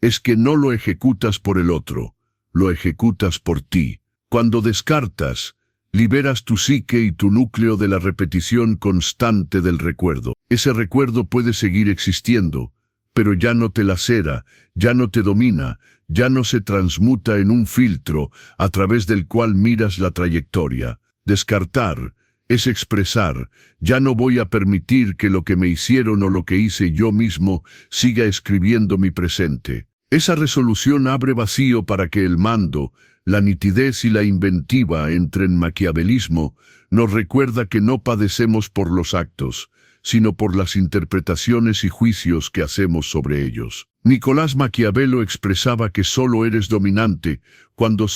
es que no lo ejecutas por el otro, lo ejecutas por ti. Cuando descartas, liberas tu psique y tu núcleo de la repetición constante del recuerdo. Ese recuerdo puede seguir existiendo, pero ya no te lacera, ya no te domina, ya no se transmuta en un filtro a través del cual miras la trayectoria. Descartar es expresar, ya no voy a permitir que lo que me hicieron o lo que hice yo mismo siga escribiendo mi presente. Esa resolución abre vacío para que el mando, la nitidez y la inventiva entren en maquiavelismo. Nos recuerda que no padecemos por los actos, sino por las interpretaciones y juicios que hacemos sobre ellos. Nicolás Maquiavelo expresaba que solo eres dominante cuando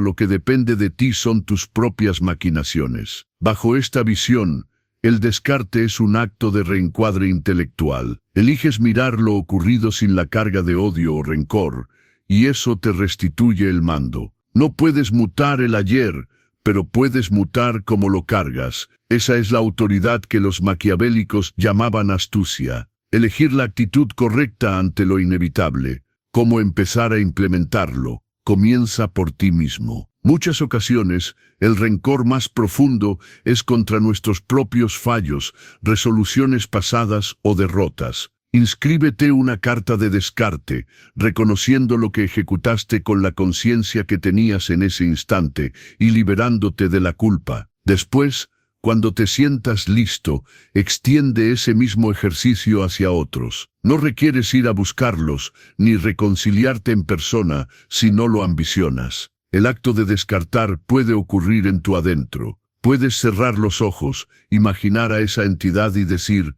lo que depende de ti son tus propias maquinaciones. Bajo esta visión, el descarte es un acto de reencuadre intelectual. Eliges mirar lo ocurrido sin la carga de odio o rencor, y eso te restituye el mando. No puedes mutar el ayer, pero puedes mutar como lo cargas. Esa es la autoridad que los maquiavélicos llamaban astucia. Elegir la actitud correcta ante lo inevitable. Cómo empezar a implementarlo. Comienza por ti mismo. Muchas ocasiones, el rencor más profundo es contra nuestros propios fallos, resoluciones pasadas o derrotas. Inscríbete una carta de descarte, reconociendo lo que ejecutaste con la conciencia que tenías en ese instante y liberándote de la culpa. Después, cuando te sientas listo, extiende ese mismo ejercicio hacia otros. No requieres ir a buscarlos, ni reconciliarte en persona si no lo ambicionas. El acto de descartar puede ocurrir en tu adentro. Puedes cerrar los ojos, imaginar a esa entidad y decir,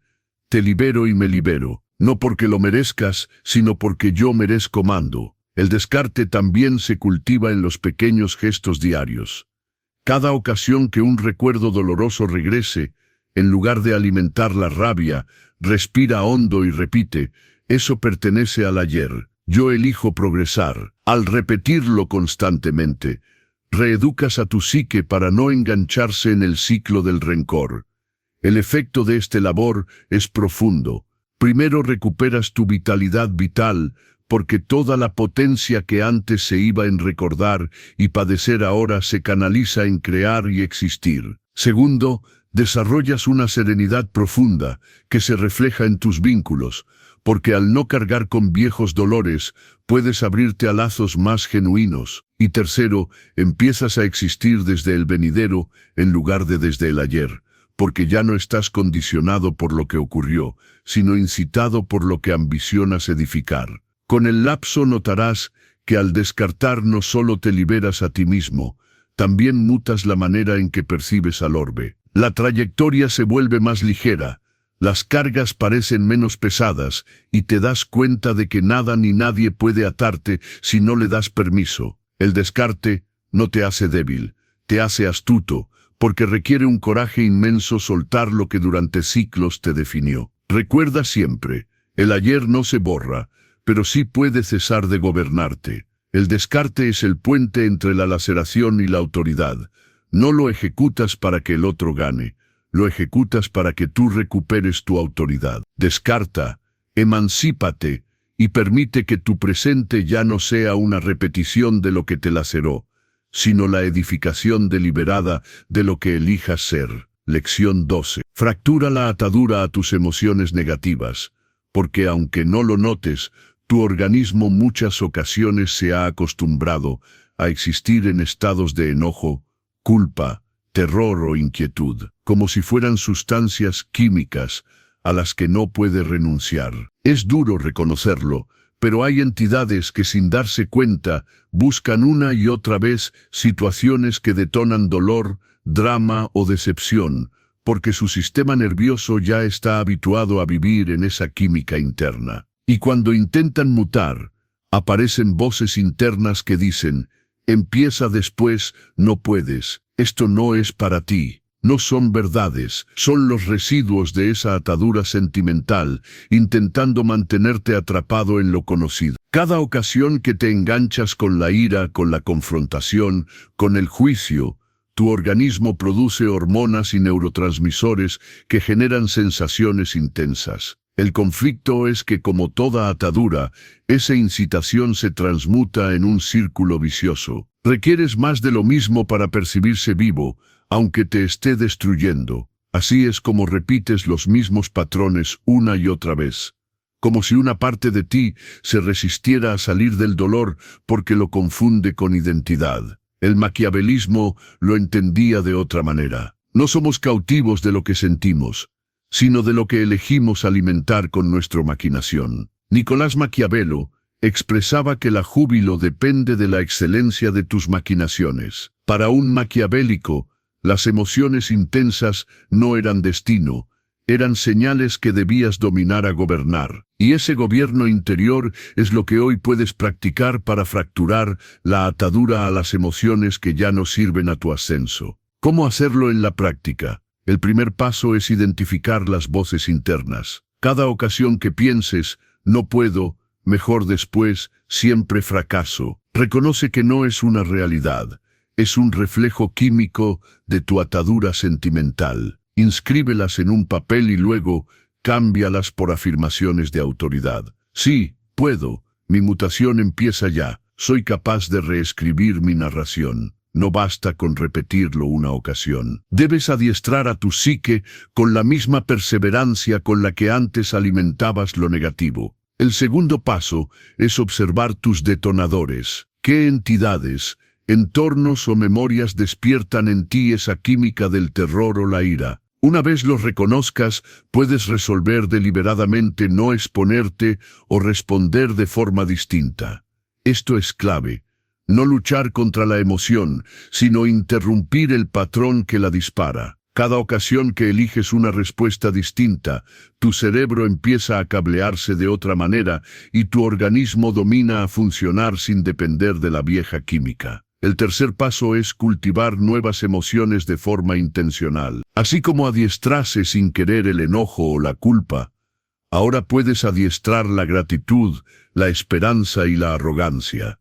te libero y me libero. No porque lo merezcas, sino porque yo merezco mando. El descarte también se cultiva en los pequeños gestos diarios. Cada ocasión que un recuerdo doloroso regrese, en lugar de alimentar la rabia, respira hondo y repite, eso pertenece al ayer, yo elijo progresar. Al repetirlo constantemente, reeducas a tu psique para no engancharse en el ciclo del rencor. El efecto de este labor es profundo. Primero recuperas tu vitalidad vital, porque toda la potencia que antes se iba en recordar y padecer ahora se canaliza en crear y existir. Segundo, desarrollas una serenidad profunda que se refleja en tus vínculos, porque al no cargar con viejos dolores, puedes abrirte a lazos más genuinos. Y tercero, empiezas a existir desde el venidero en lugar de desde el ayer, porque ya no estás condicionado por lo que ocurrió, sino incitado por lo que ambicionas edificar. Con el lapso notarás que al descartar no solo te liberas a ti mismo, también mutas la manera en que percibes al orbe. La trayectoria se vuelve más ligera, las cargas parecen menos pesadas y te das cuenta de que nada ni nadie puede atarte si no le das permiso. El descarte no te hace débil, te hace astuto, porque requiere un coraje inmenso soltar lo que durante siglos te definió. Recuerda siempre, el ayer no se borra, pero sí puede cesar de gobernarte. El descarte es el puente entre la laceración y la autoridad. No lo ejecutas para que el otro gane, lo ejecutas para que tú recuperes tu autoridad. Descarta, emancípate y permite que tu presente ya no sea una repetición de lo que te laceró, sino la edificación deliberada de lo que elijas ser. Lección 12. Fractura la atadura a tus emociones negativas, porque aunque no lo notes, tu organismo muchas ocasiones se ha acostumbrado a existir en estados de enojo, culpa, terror o inquietud, como si fueran sustancias químicas a las que no puede renunciar. Es duro reconocerlo, pero hay entidades que sin darse cuenta buscan una y otra vez situaciones que detonan dolor, drama o decepción, porque su sistema nervioso ya está habituado a vivir en esa química interna. Y cuando intentan mutar, aparecen voces internas que dicen, empieza después, no puedes, esto no es para ti. No son verdades, son los residuos de esa atadura sentimental, intentando mantenerte atrapado en lo conocido. Cada ocasión que te enganchas con la ira, con la confrontación, con el juicio, tu organismo produce hormonas y neurotransmisores que generan sensaciones intensas. El conflicto es que, como toda atadura, esa incitación se transmuta en un círculo vicioso. Requieres más de lo mismo para percibirse vivo, aunque te esté destruyendo. Así es como repites los mismos patrones una y otra vez, como si una parte de ti se resistiera a salir del dolor porque lo confunde con identidad. El maquiavelismo lo entendía de otra manera. No somos cautivos de lo que sentimos, sino de lo que elegimos alimentar con nuestra maquinación. Nicolás Maquiavelo expresaba que la júbilo depende de la excelencia de tus maquinaciones. Para un maquiavélico, las emociones intensas no eran destino, eran señales que debías dominar a gobernar. Y ese gobierno interior es lo que hoy puedes practicar para fracturar la atadura a las emociones que ya no sirven a tu ascenso. ¿Cómo hacerlo en la práctica? El primer paso es identificar las voces internas. Cada ocasión que pienses, no puedo, mejor después, siempre fracaso, reconoce que no es una realidad. Es un reflejo químico de tu atadura sentimental. Inscríbelas en un papel y luego cámbialas por afirmaciones de autoridad. Sí, puedo. Mi mutación empieza ya. Soy capaz de reescribir mi narración. No basta con repetirlo una ocasión. Debes adiestrar a tu psique con la misma perseverancia con la que antes alimentabas lo negativo. El segundo paso es observar tus detonadores. ¿Qué entidades, entornos o memorias despiertan en ti esa química del terror o la ira? Una vez los reconozcas, puedes resolver deliberadamente no exponerte o responder de forma distinta. Esto es clave. No luchar contra la emoción, sino interrumpir el patrón que la dispara. Cada ocasión que eliges una respuesta distinta, tu cerebro empieza a cablearse de otra manera y tu organismo domina a funcionar sin depender de la vieja química. El tercer paso es cultivar nuevas emociones de forma intencional. Así como adiestrase sin querer el enojo o la culpa, ahora puedes adiestrar la gratitud, la esperanza y la arrogancia.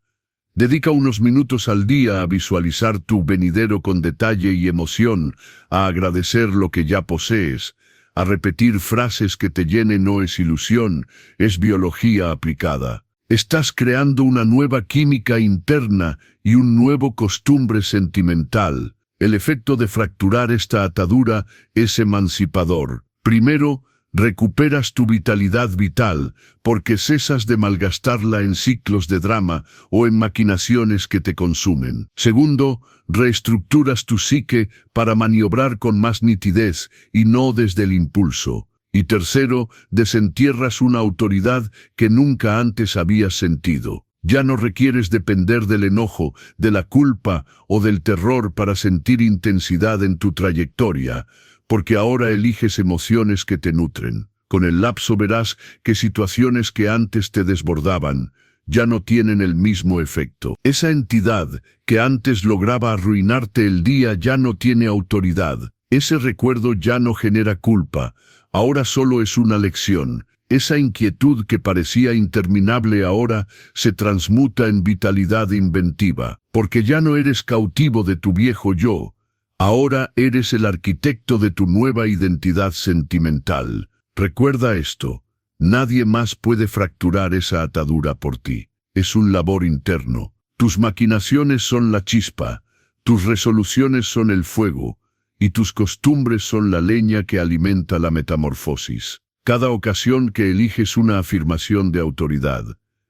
Dedica unos minutos al día a visualizar tu venidero con detalle y emoción, a agradecer lo que ya posees, a repetir frases que te llenen. No es ilusión, es biología aplicada. Estás creando una nueva química interna y un nuevo costumbre sentimental. El efecto de fracturar esta atadura es emancipador. Primero, recuperas tu vitalidad vital, porque cesas de malgastarla en ciclos de drama o en maquinaciones que te consumen. Segundo, reestructuras tu psique para maniobrar con más nitidez y no desde el impulso. Y tercero, desentierras una autoridad que nunca antes habías sentido. Ya no requieres depender del enojo, de la culpa o del terror para sentir intensidad en tu trayectoria, porque ahora eliges emociones que te nutren. Con el lapso verás que situaciones que antes te desbordaban ya no tienen el mismo efecto. Esa entidad que antes lograba arruinarte el día ya no tiene autoridad. Ese recuerdo ya no genera culpa, ahora solo es una lección. Esa inquietud que parecía interminable ahora se transmuta en vitalidad inventiva, porque ya no eres cautivo de tu viejo yo, ahora eres el arquitecto de tu nueva identidad sentimental. Recuerda esto, nadie más puede fracturar esa atadura por ti. Es un labor interno. Tus maquinaciones son la chispa, tus resoluciones son el fuego, y tus costumbres son la leña que alimenta la metamorfosis. Cada ocasión que eliges una afirmación de autoridad,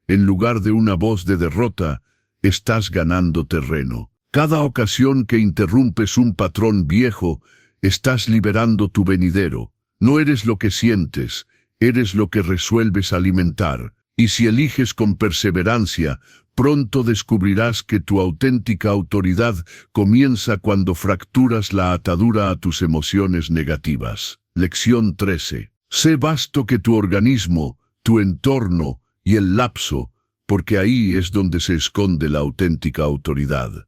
en lugar de una voz de derrota, estás ganando terreno. Cada ocasión que interrumpes un patrón viejo, estás liberando tu venidero. No eres lo que sientes, eres lo que resuelves alimentar. Y si eliges con perseverancia, pronto descubrirás que tu auténtica autoridad comienza cuando fracturas la atadura a tus emociones negativas. Lección 13. Sé vasto que tu organismo, tu entorno y el lapso, porque ahí es donde se esconde la auténtica autoridad.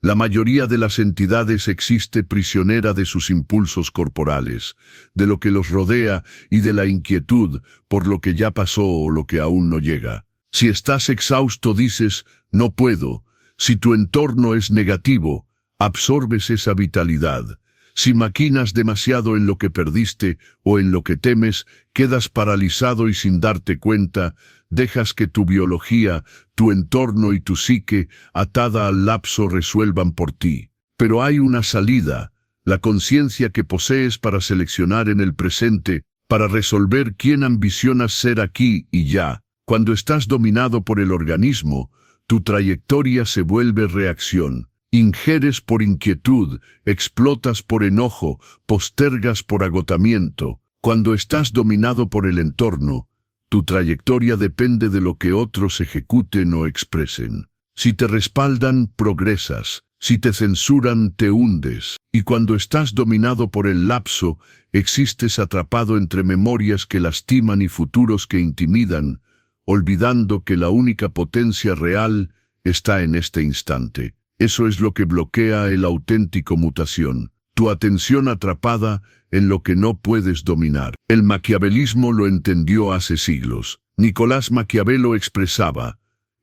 La mayoría de las entidades existe prisionera de sus impulsos corporales, de lo que los rodea y de la inquietud por lo que ya pasó o lo que aún no llega. Si estás exhausto dices, no puedo. Si tu entorno es negativo, absorbes esa vitalidad. Si maquinas demasiado en lo que perdiste o en lo que temes, quedas paralizado y sin darte cuenta, dejas que tu biología, tu entorno y tu psique, atada al lapso, resuelvan por ti. Pero hay una salida, la conciencia que posees para seleccionar en el presente, para resolver quién ambicionas ser aquí y ya. Cuando estás dominado por el organismo, tu trayectoria se vuelve reacción. Ingeres por inquietud, explotas por enojo, postergas por agotamiento. Cuando estás dominado por el entorno, tu trayectoria depende de lo que otros ejecuten o expresen. Si te respaldan, progresas. Si te censuran, te hundes. Y cuando estás dominado por el lapso, existes atrapado entre memorias que lastiman y futuros que intimidan, olvidando que la única potencia real está en este instante. Eso es lo que bloquea el auténtico mutación, tu atención atrapada en lo que no puedes dominar. El maquiavelismo lo entendió hace siglos. Nicolás Maquiavelo expresaba,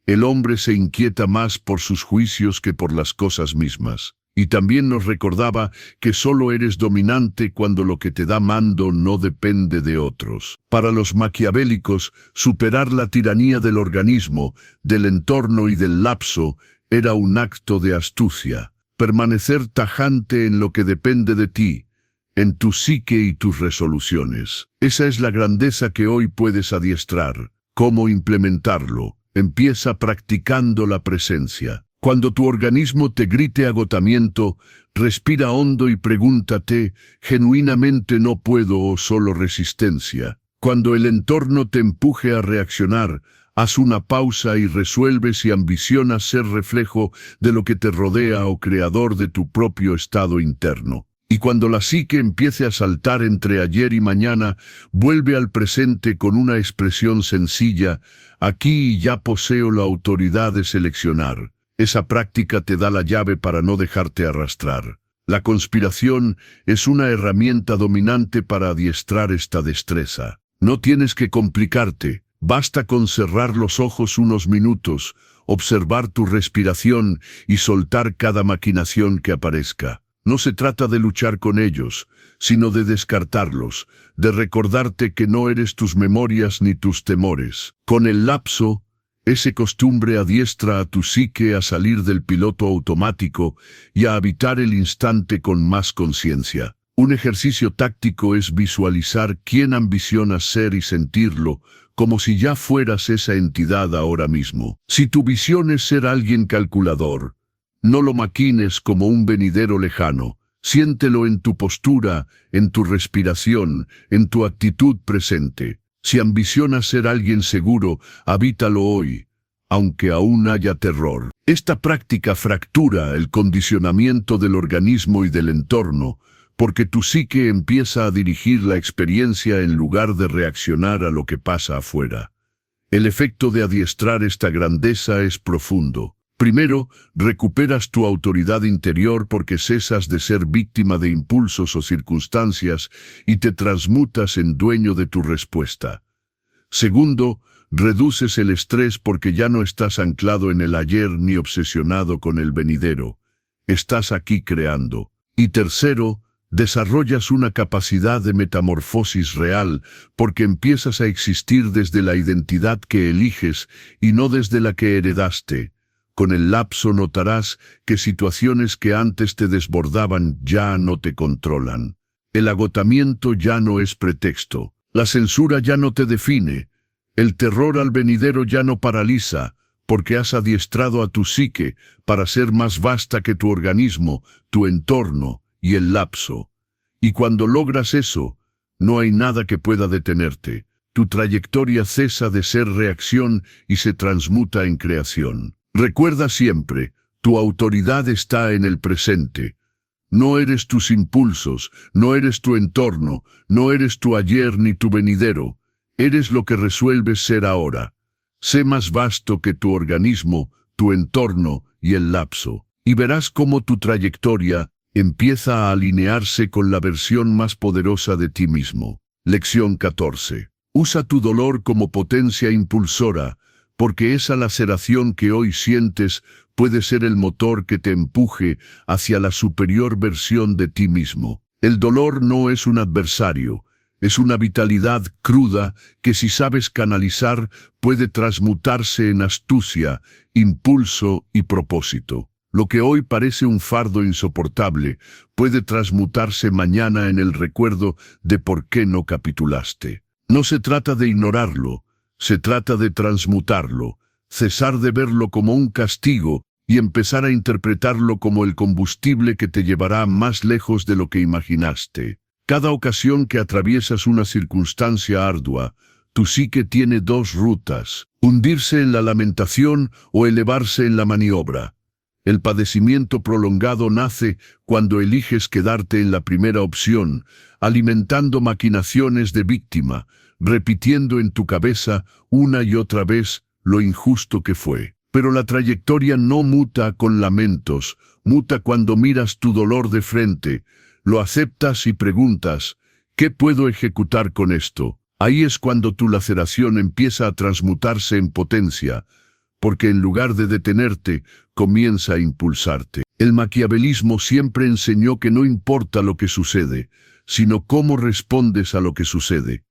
el hombre se inquieta más por sus juicios que por las cosas mismas. Y también nos recordaba que solo eres dominante cuando lo que te da mando no depende de otros. Para los maquiavélicos, superar la tiranía del organismo, del entorno y del lapso era un acto de astucia. Permanecer tajante en lo que depende de ti, en tu psique y tus resoluciones. Esa es la grandeza que hoy puedes adiestrar. ¿Cómo implementarlo? Empieza practicando la presencia. Cuando tu organismo te grite agotamiento, respira hondo y pregúntate, ¿genuinamente no puedo o solo resistencia? Cuando el entorno te empuje a reaccionar, haz una pausa y resuelve si ambicionas ser reflejo de lo que te rodea o creador de tu propio estado interno. Y cuando la psique empiece a saltar entre ayer y mañana, vuelve al presente con una expresión sencilla, aquí y ya poseo la autoridad de seleccionar. Esa práctica te da la llave para no dejarte arrastrar. La conspiración es una herramienta dominante para adiestrar esta destreza. No tienes que complicarte. Basta con cerrar los ojos unos minutos, observar tu respiración y soltar cada maquinación que aparezca. No se trata de luchar con ellos, sino de descartarlos, de recordarte que no eres tus memorias ni tus temores. Con el lapso, ese costumbre adiestra a tu psique a salir del piloto automático y a habitar el instante con más conciencia. Un ejercicio táctico es visualizar quién ambicionas ser y sentirlo, como si ya fueras esa entidad ahora mismo. Si tu visión es ser alguien calculador, no lo maquines como un venidero lejano. Siéntelo en tu postura, en tu respiración, en tu actitud presente. Si ambicionas ser alguien seguro, habítalo hoy, aunque aún haya terror. Esta práctica fractura el condicionamiento del organismo y del entorno, porque tu psique empieza a dirigir la experiencia en lugar de reaccionar a lo que pasa afuera. El efecto de adiestrar esta grandeza es profundo. Primero, recuperas tu autoridad interior porque cesas de ser víctima de impulsos o circunstancias y te transmutas en dueño de tu respuesta. Segundo, reduces el estrés porque ya no estás anclado en el ayer ni obsesionado con el venidero. Estás aquí creando. Y tercero, desarrollas una capacidad de metamorfosis real porque empiezas a existir desde la identidad que eliges y no desde la que heredaste. Con el lapso notarás que situaciones que antes te desbordaban ya no te controlan. El agotamiento ya no es pretexto. La censura ya no te define. El terror al venidero ya no paraliza, porque has adiestrado a tu psique para ser más vasta que tu organismo, tu entorno y el lapso. Y cuando logras eso, no hay nada que pueda detenerte. Tu trayectoria cesa de ser reacción y se transmuta en creación. Recuerda siempre, tu autoridad está en el presente. No eres tus impulsos, no eres tu entorno, no eres tu ayer ni tu venidero. Eres lo que resuelves ser ahora. Sé más vasto que tu organismo, tu entorno y el lapso. Y verás cómo tu trayectoria empieza a alinearse con la versión más poderosa de ti mismo. Lección 14. Usa tu dolor como potencia impulsora, porque esa laceración que hoy sientes puede ser el motor que te empuje hacia la superior versión de ti mismo. El dolor no es un adversario, es una vitalidad cruda que si sabes canalizar puede transmutarse en astucia, impulso y propósito. Lo que hoy parece un fardo insoportable puede transmutarse mañana en el recuerdo de por qué no capitulaste. No se trata de ignorarlo, se trata de transmutarlo, cesar de verlo como un castigo y empezar a interpretarlo como el combustible que te llevará más lejos de lo que imaginaste. Cada ocasión que atraviesas una circunstancia ardua, tu psique tiene dos rutas: hundirse en la lamentación o elevarse en la maniobra. El padecimiento prolongado nace cuando eliges quedarte en la primera opción, alimentando maquinaciones de víctima, repitiendo en tu cabeza una y otra vez lo injusto que fue. Pero la trayectoria no muta con lamentos, muta cuando miras tu dolor de frente, lo aceptas y preguntas, ¿qué puedo ejecutar con esto? Ahí es cuando tu laceración empieza a transmutarse en potencia, porque en lugar de detenerte, comienza a impulsarte. El maquiavelismo siempre enseñó que no importa lo que sucede, sino cómo respondes a lo que sucede.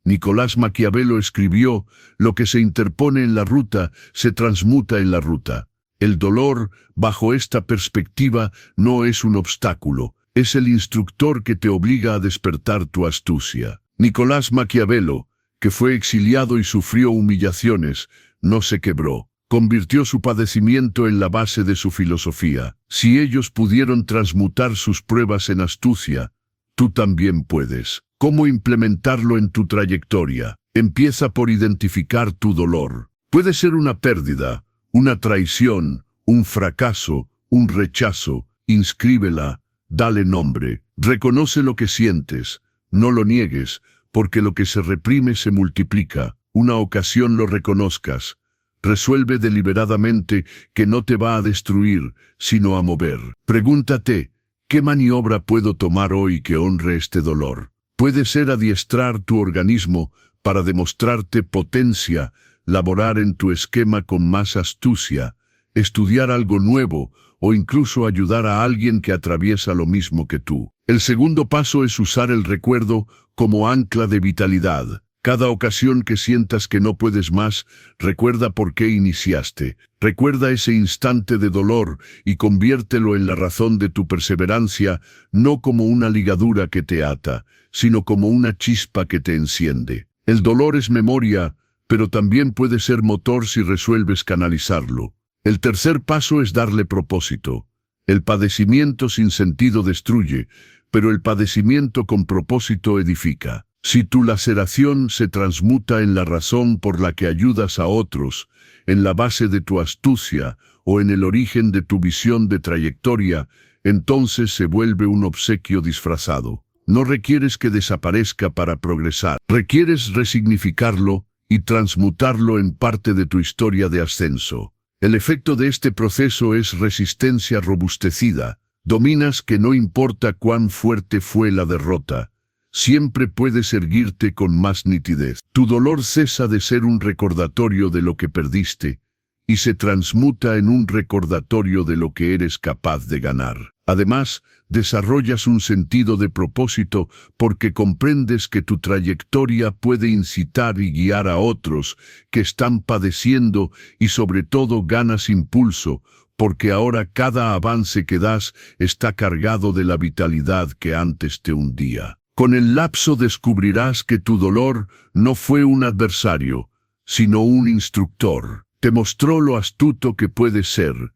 Nicolás Maquiavelo escribió, lo que se interpone en la ruta se transmuta en la ruta. El dolor, bajo esta perspectiva, no es un obstáculo, es el instructor que te obliga a despertar tu astucia. Nicolás Maquiavelo, que fue exiliado y sufrió humillaciones, no se quebró. Convirtió su padecimiento en la base de su filosofía. Si ellos pudieron transmutar sus pruebas en astucia, tú también puedes. ¿Cómo implementarlo en tu trayectoria? Empieza por identificar tu dolor. Puede ser una pérdida, una traición, un fracaso, un rechazo. Inscríbela, dale nombre. Reconoce lo que sientes. No lo niegues, porque lo que se reprime se multiplica. Una ocasión lo reconozcas. Resuelve deliberadamente que no te va a destruir, sino a mover. Pregúntate, ¿qué maniobra puedo tomar hoy que honre este dolor? Puede ser adiestrar tu organismo para demostrarte potencia, laborar en tu esquema con más astucia, estudiar algo nuevo o incluso ayudar a alguien que atraviesa lo mismo que tú. El segundo paso es usar el recuerdo como ancla de vitalidad. Cada ocasión que sientas que no puedes más, recuerda por qué iniciaste. Recuerda ese instante de dolor y conviértelo en la razón de tu perseverancia, no como una ligadura que te ata, sino como una chispa que te enciende. El dolor es memoria, pero también puede ser motor si resuelves canalizarlo. El tercer paso es darle propósito. El padecimiento sin sentido destruye, pero el padecimiento con propósito edifica. Si tu laceración se transmuta en la razón por la que ayudas a otros, en la base de tu astucia o en el origen de tu visión de trayectoria, entonces se vuelve un obsequio disfrazado. No requieres que desaparezca para progresar, requieres resignificarlo y transmutarlo en parte de tu historia de ascenso. El efecto de este proceso es resistencia robustecida. Dominas que no importa cuán fuerte fue la derrota, siempre puedes erguirte con más nitidez. Tu dolor cesa de ser un recordatorio de lo que perdiste y se transmuta en un recordatorio de lo que eres capaz de ganar. Además, desarrollas un sentido de propósito porque comprendes que tu trayectoria puede incitar y guiar a otros que están padeciendo y sobre todo ganas impulso porque ahora cada avance que das está cargado de la vitalidad que antes te hundía. Con el lapso descubrirás que tu dolor no fue un adversario, sino un instructor. Te mostró lo astuto que puedes ser,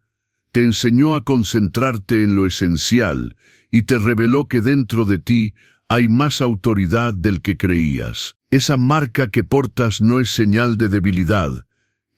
te enseñó a concentrarte en lo esencial y te reveló que dentro de ti hay más autoridad del que creías. Esa marca que portas no es señal de debilidad,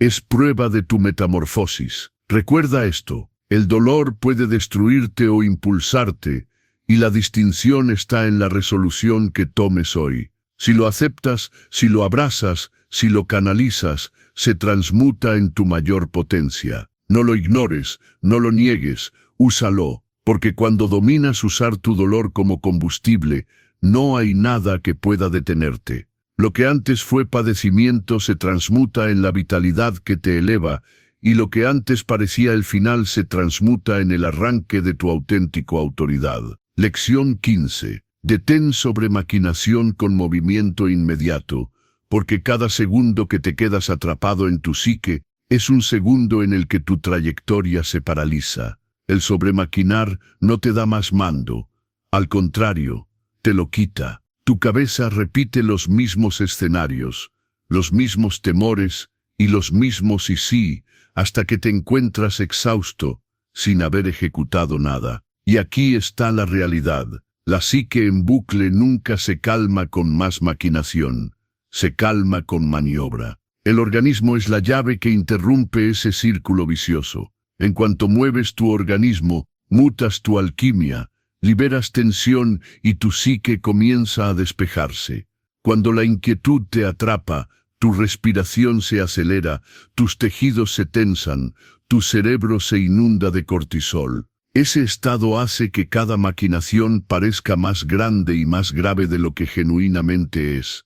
es prueba de tu metamorfosis. Recuerda esto, el dolor puede destruirte o impulsarte, y la distinción está en la resolución que tomes hoy. Si lo aceptas, si lo abrazas, si lo canalizas, se transmuta en tu mayor potencia. No lo ignores, no lo niegues, úsalo, porque cuando dominas usar tu dolor como combustible, no hay nada que pueda detenerte. Lo que antes fue padecimiento se transmuta en la vitalidad que te eleva, y lo que antes parecía el final se transmuta en el arranque de tu auténtico autoridad. Lección 15. Detén sobre maquinación con movimiento inmediato, porque cada segundo que te quedas atrapado en tu psique es un segundo en el que tu trayectoria se paraliza. El sobremaquinar no te da más mando, al contrario, te lo quita. Tu cabeza repite los mismos escenarios, los mismos temores y los mismos y sí, hasta que te encuentras exhausto, sin haber ejecutado nada. Y aquí está la realidad. La psique en bucle nunca se calma con más maquinación, se calma con maniobra. El organismo es la llave que interrumpe ese círculo vicioso. En cuanto mueves tu organismo, mutas tu alquimia, liberas tensión y tu psique comienza a despejarse. Cuando la inquietud te atrapa, tu respiración se acelera, tus tejidos se tensan, tu cerebro se inunda de cortisol. Ese estado hace que cada maquinación parezca más grande y más grave de lo que genuinamente es.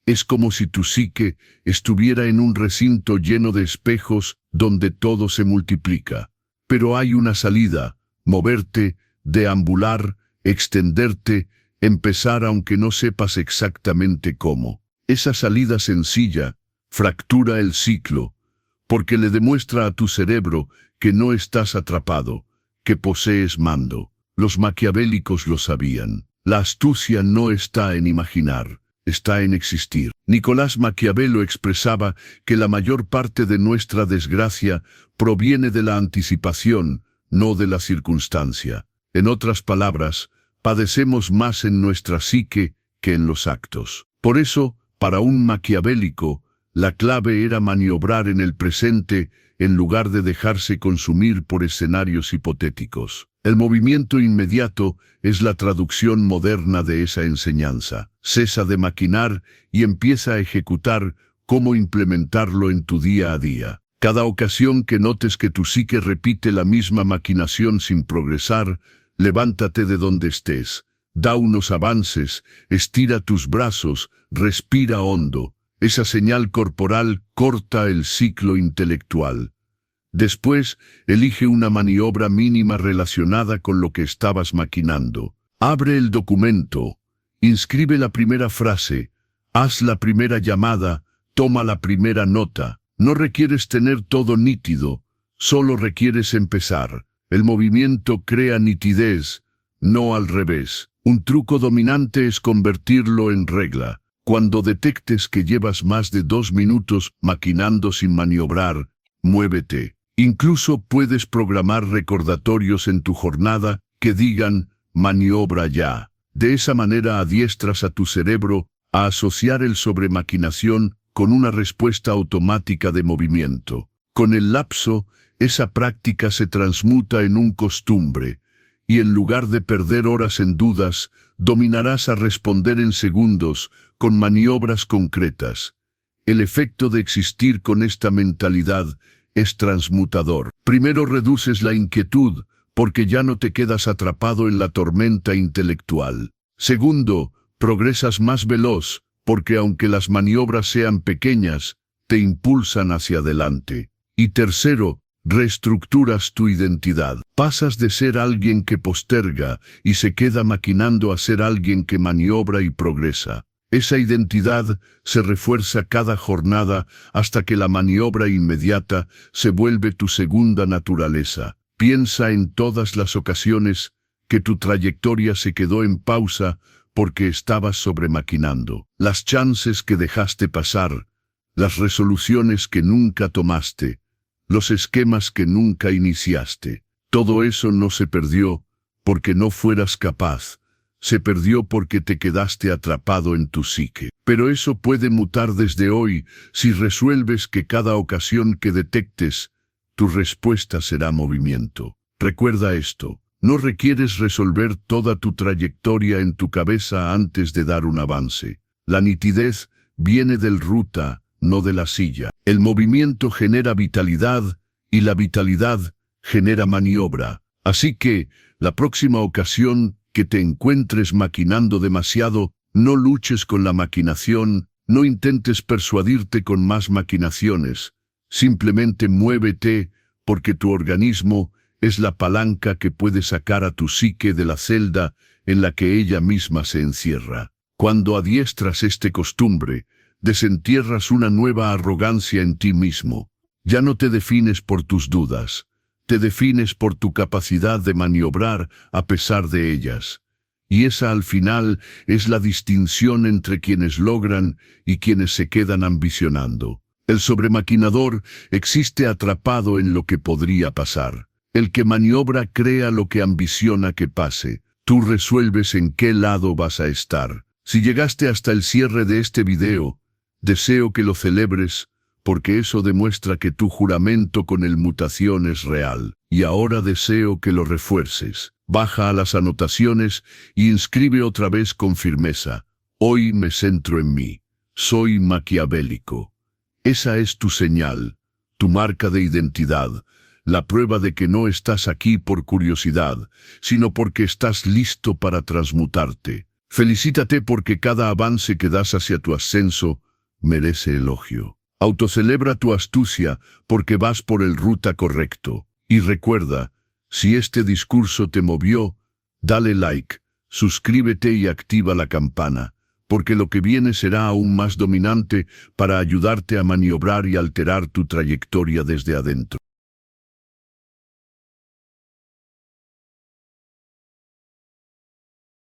Es como si tu psique estuviera en un recinto lleno de espejos donde todo se multiplica. Pero hay una salida: moverte, deambular, extenderte, empezar aunque no sepas exactamente cómo. Esa salida sencilla fractura el ciclo, porque le demuestra a tu cerebro que no estás atrapado, que posees mando. Los maquiavélicos lo sabían. La astucia no está en imaginar, está en existir. Nicolás Maquiavelo expresaba que la mayor parte de nuestra desgracia proviene de la anticipación, no de la circunstancia. En otras palabras, padecemos más en nuestra psique que en los actos. Por eso, para un maquiavélico, la clave era maniobrar en el presente en lugar de dejarse consumir por escenarios hipotéticos. El movimiento inmediato es la traducción moderna de esa enseñanza. Cesa de maquinar y empieza a ejecutar cómo implementarlo en tu día a día. Cada ocasión que notes que tu psique repite la misma maquinación sin progresar, levántate de donde estés, da unos avances, estira tus brazos, respira hondo. Esa señal corporal corta el ciclo intelectual. Después, elige una maniobra mínima relacionada con lo que estabas maquinando. Abre el documento, inscribe la primera frase, haz la primera llamada, toma la primera nota. No requieres tener todo nítido, solo requieres empezar. El movimiento crea nitidez, no al revés. Un truco dominante es convertirlo en regla. Cuando detectes que llevas más de 2 minutos maquinando sin maniobrar, muévete. Incluso puedes programar recordatorios en tu jornada que digan, maniobra ya. De esa manera adiestras a tu cerebro a asociar el sobremaquinación con una respuesta automática de movimiento. Con el lapso, esa práctica se transmuta en un costumbre, y en lugar de perder horas en dudas, dominarás a responder en segundos con maniobras concretas. El efecto de existir con esta mentalidad es transmutador. Primero reduces la inquietud, porque ya no te quedas atrapado en la tormenta intelectual. Segundo, progresas más veloz, porque aunque las maniobras sean pequeñas, te impulsan hacia adelante. Y tercero, reestructuras tu identidad. Pasas de ser alguien que posterga y se queda maquinando a ser alguien que maniobra y progresa. Esa identidad se refuerza cada jornada hasta que la maniobra inmediata se vuelve tu segunda naturaleza. Piensa en todas las ocasiones que tu trayectoria se quedó en pausa porque estabas sobremaquinando. Las chances que dejaste pasar, las resoluciones que nunca tomaste, los esquemas que nunca iniciaste. Todo eso no se perdió porque no fueras capaz. Se perdió porque te quedaste atrapado en tu psique. Pero eso puede mutar desde hoy si resuelves que cada ocasión que detectes, tu respuesta será movimiento. Recuerda esto, no requieres resolver toda tu trayectoria en tu cabeza antes de dar un avance. La nitidez viene del ruta, no de la silla. El movimiento genera vitalidad y la vitalidad genera maniobra. Así que, la próxima ocasión que te encuentres maquinando demasiado, no luches con la maquinación, no intentes persuadirte con más maquinaciones. Simplemente muévete, porque tu organismo es la palanca que puede sacar a tu psique de la celda en la que ella misma se encierra. Cuando adiestras esta costumbre, desentierras una nueva arrogancia en ti mismo. Ya no te defines por tus dudas. Te defines por tu capacidad de maniobrar a pesar de ellas. Y esa al final es la distinción entre quienes logran y quienes se quedan ambicionando. El sobremaquinador existe atrapado en lo que podría pasar. El que maniobra crea lo que ambiciona que pase. Tú resuelves en qué lado vas a estar. Si llegaste hasta el cierre de este video, deseo que lo celebres, porque eso demuestra que tu juramento con el mutación es real. Y ahora deseo que lo refuerces. Baja a las anotaciones y inscribe otra vez con firmeza. Hoy me centro en mí. Soy maquiavélico. Esa es tu señal, tu marca de identidad, la prueba de que no estás aquí por curiosidad, sino porque estás listo para transmutarte. Felicítate porque cada avance que das hacia tu ascenso merece elogio. Autocelebra tu astucia porque vas por el ruta correcto. Y recuerda, si este discurso te movió, dale like, suscríbete y activa la campana, porque lo que viene será aún más dominante para ayudarte a maniobrar y alterar tu trayectoria desde adentro.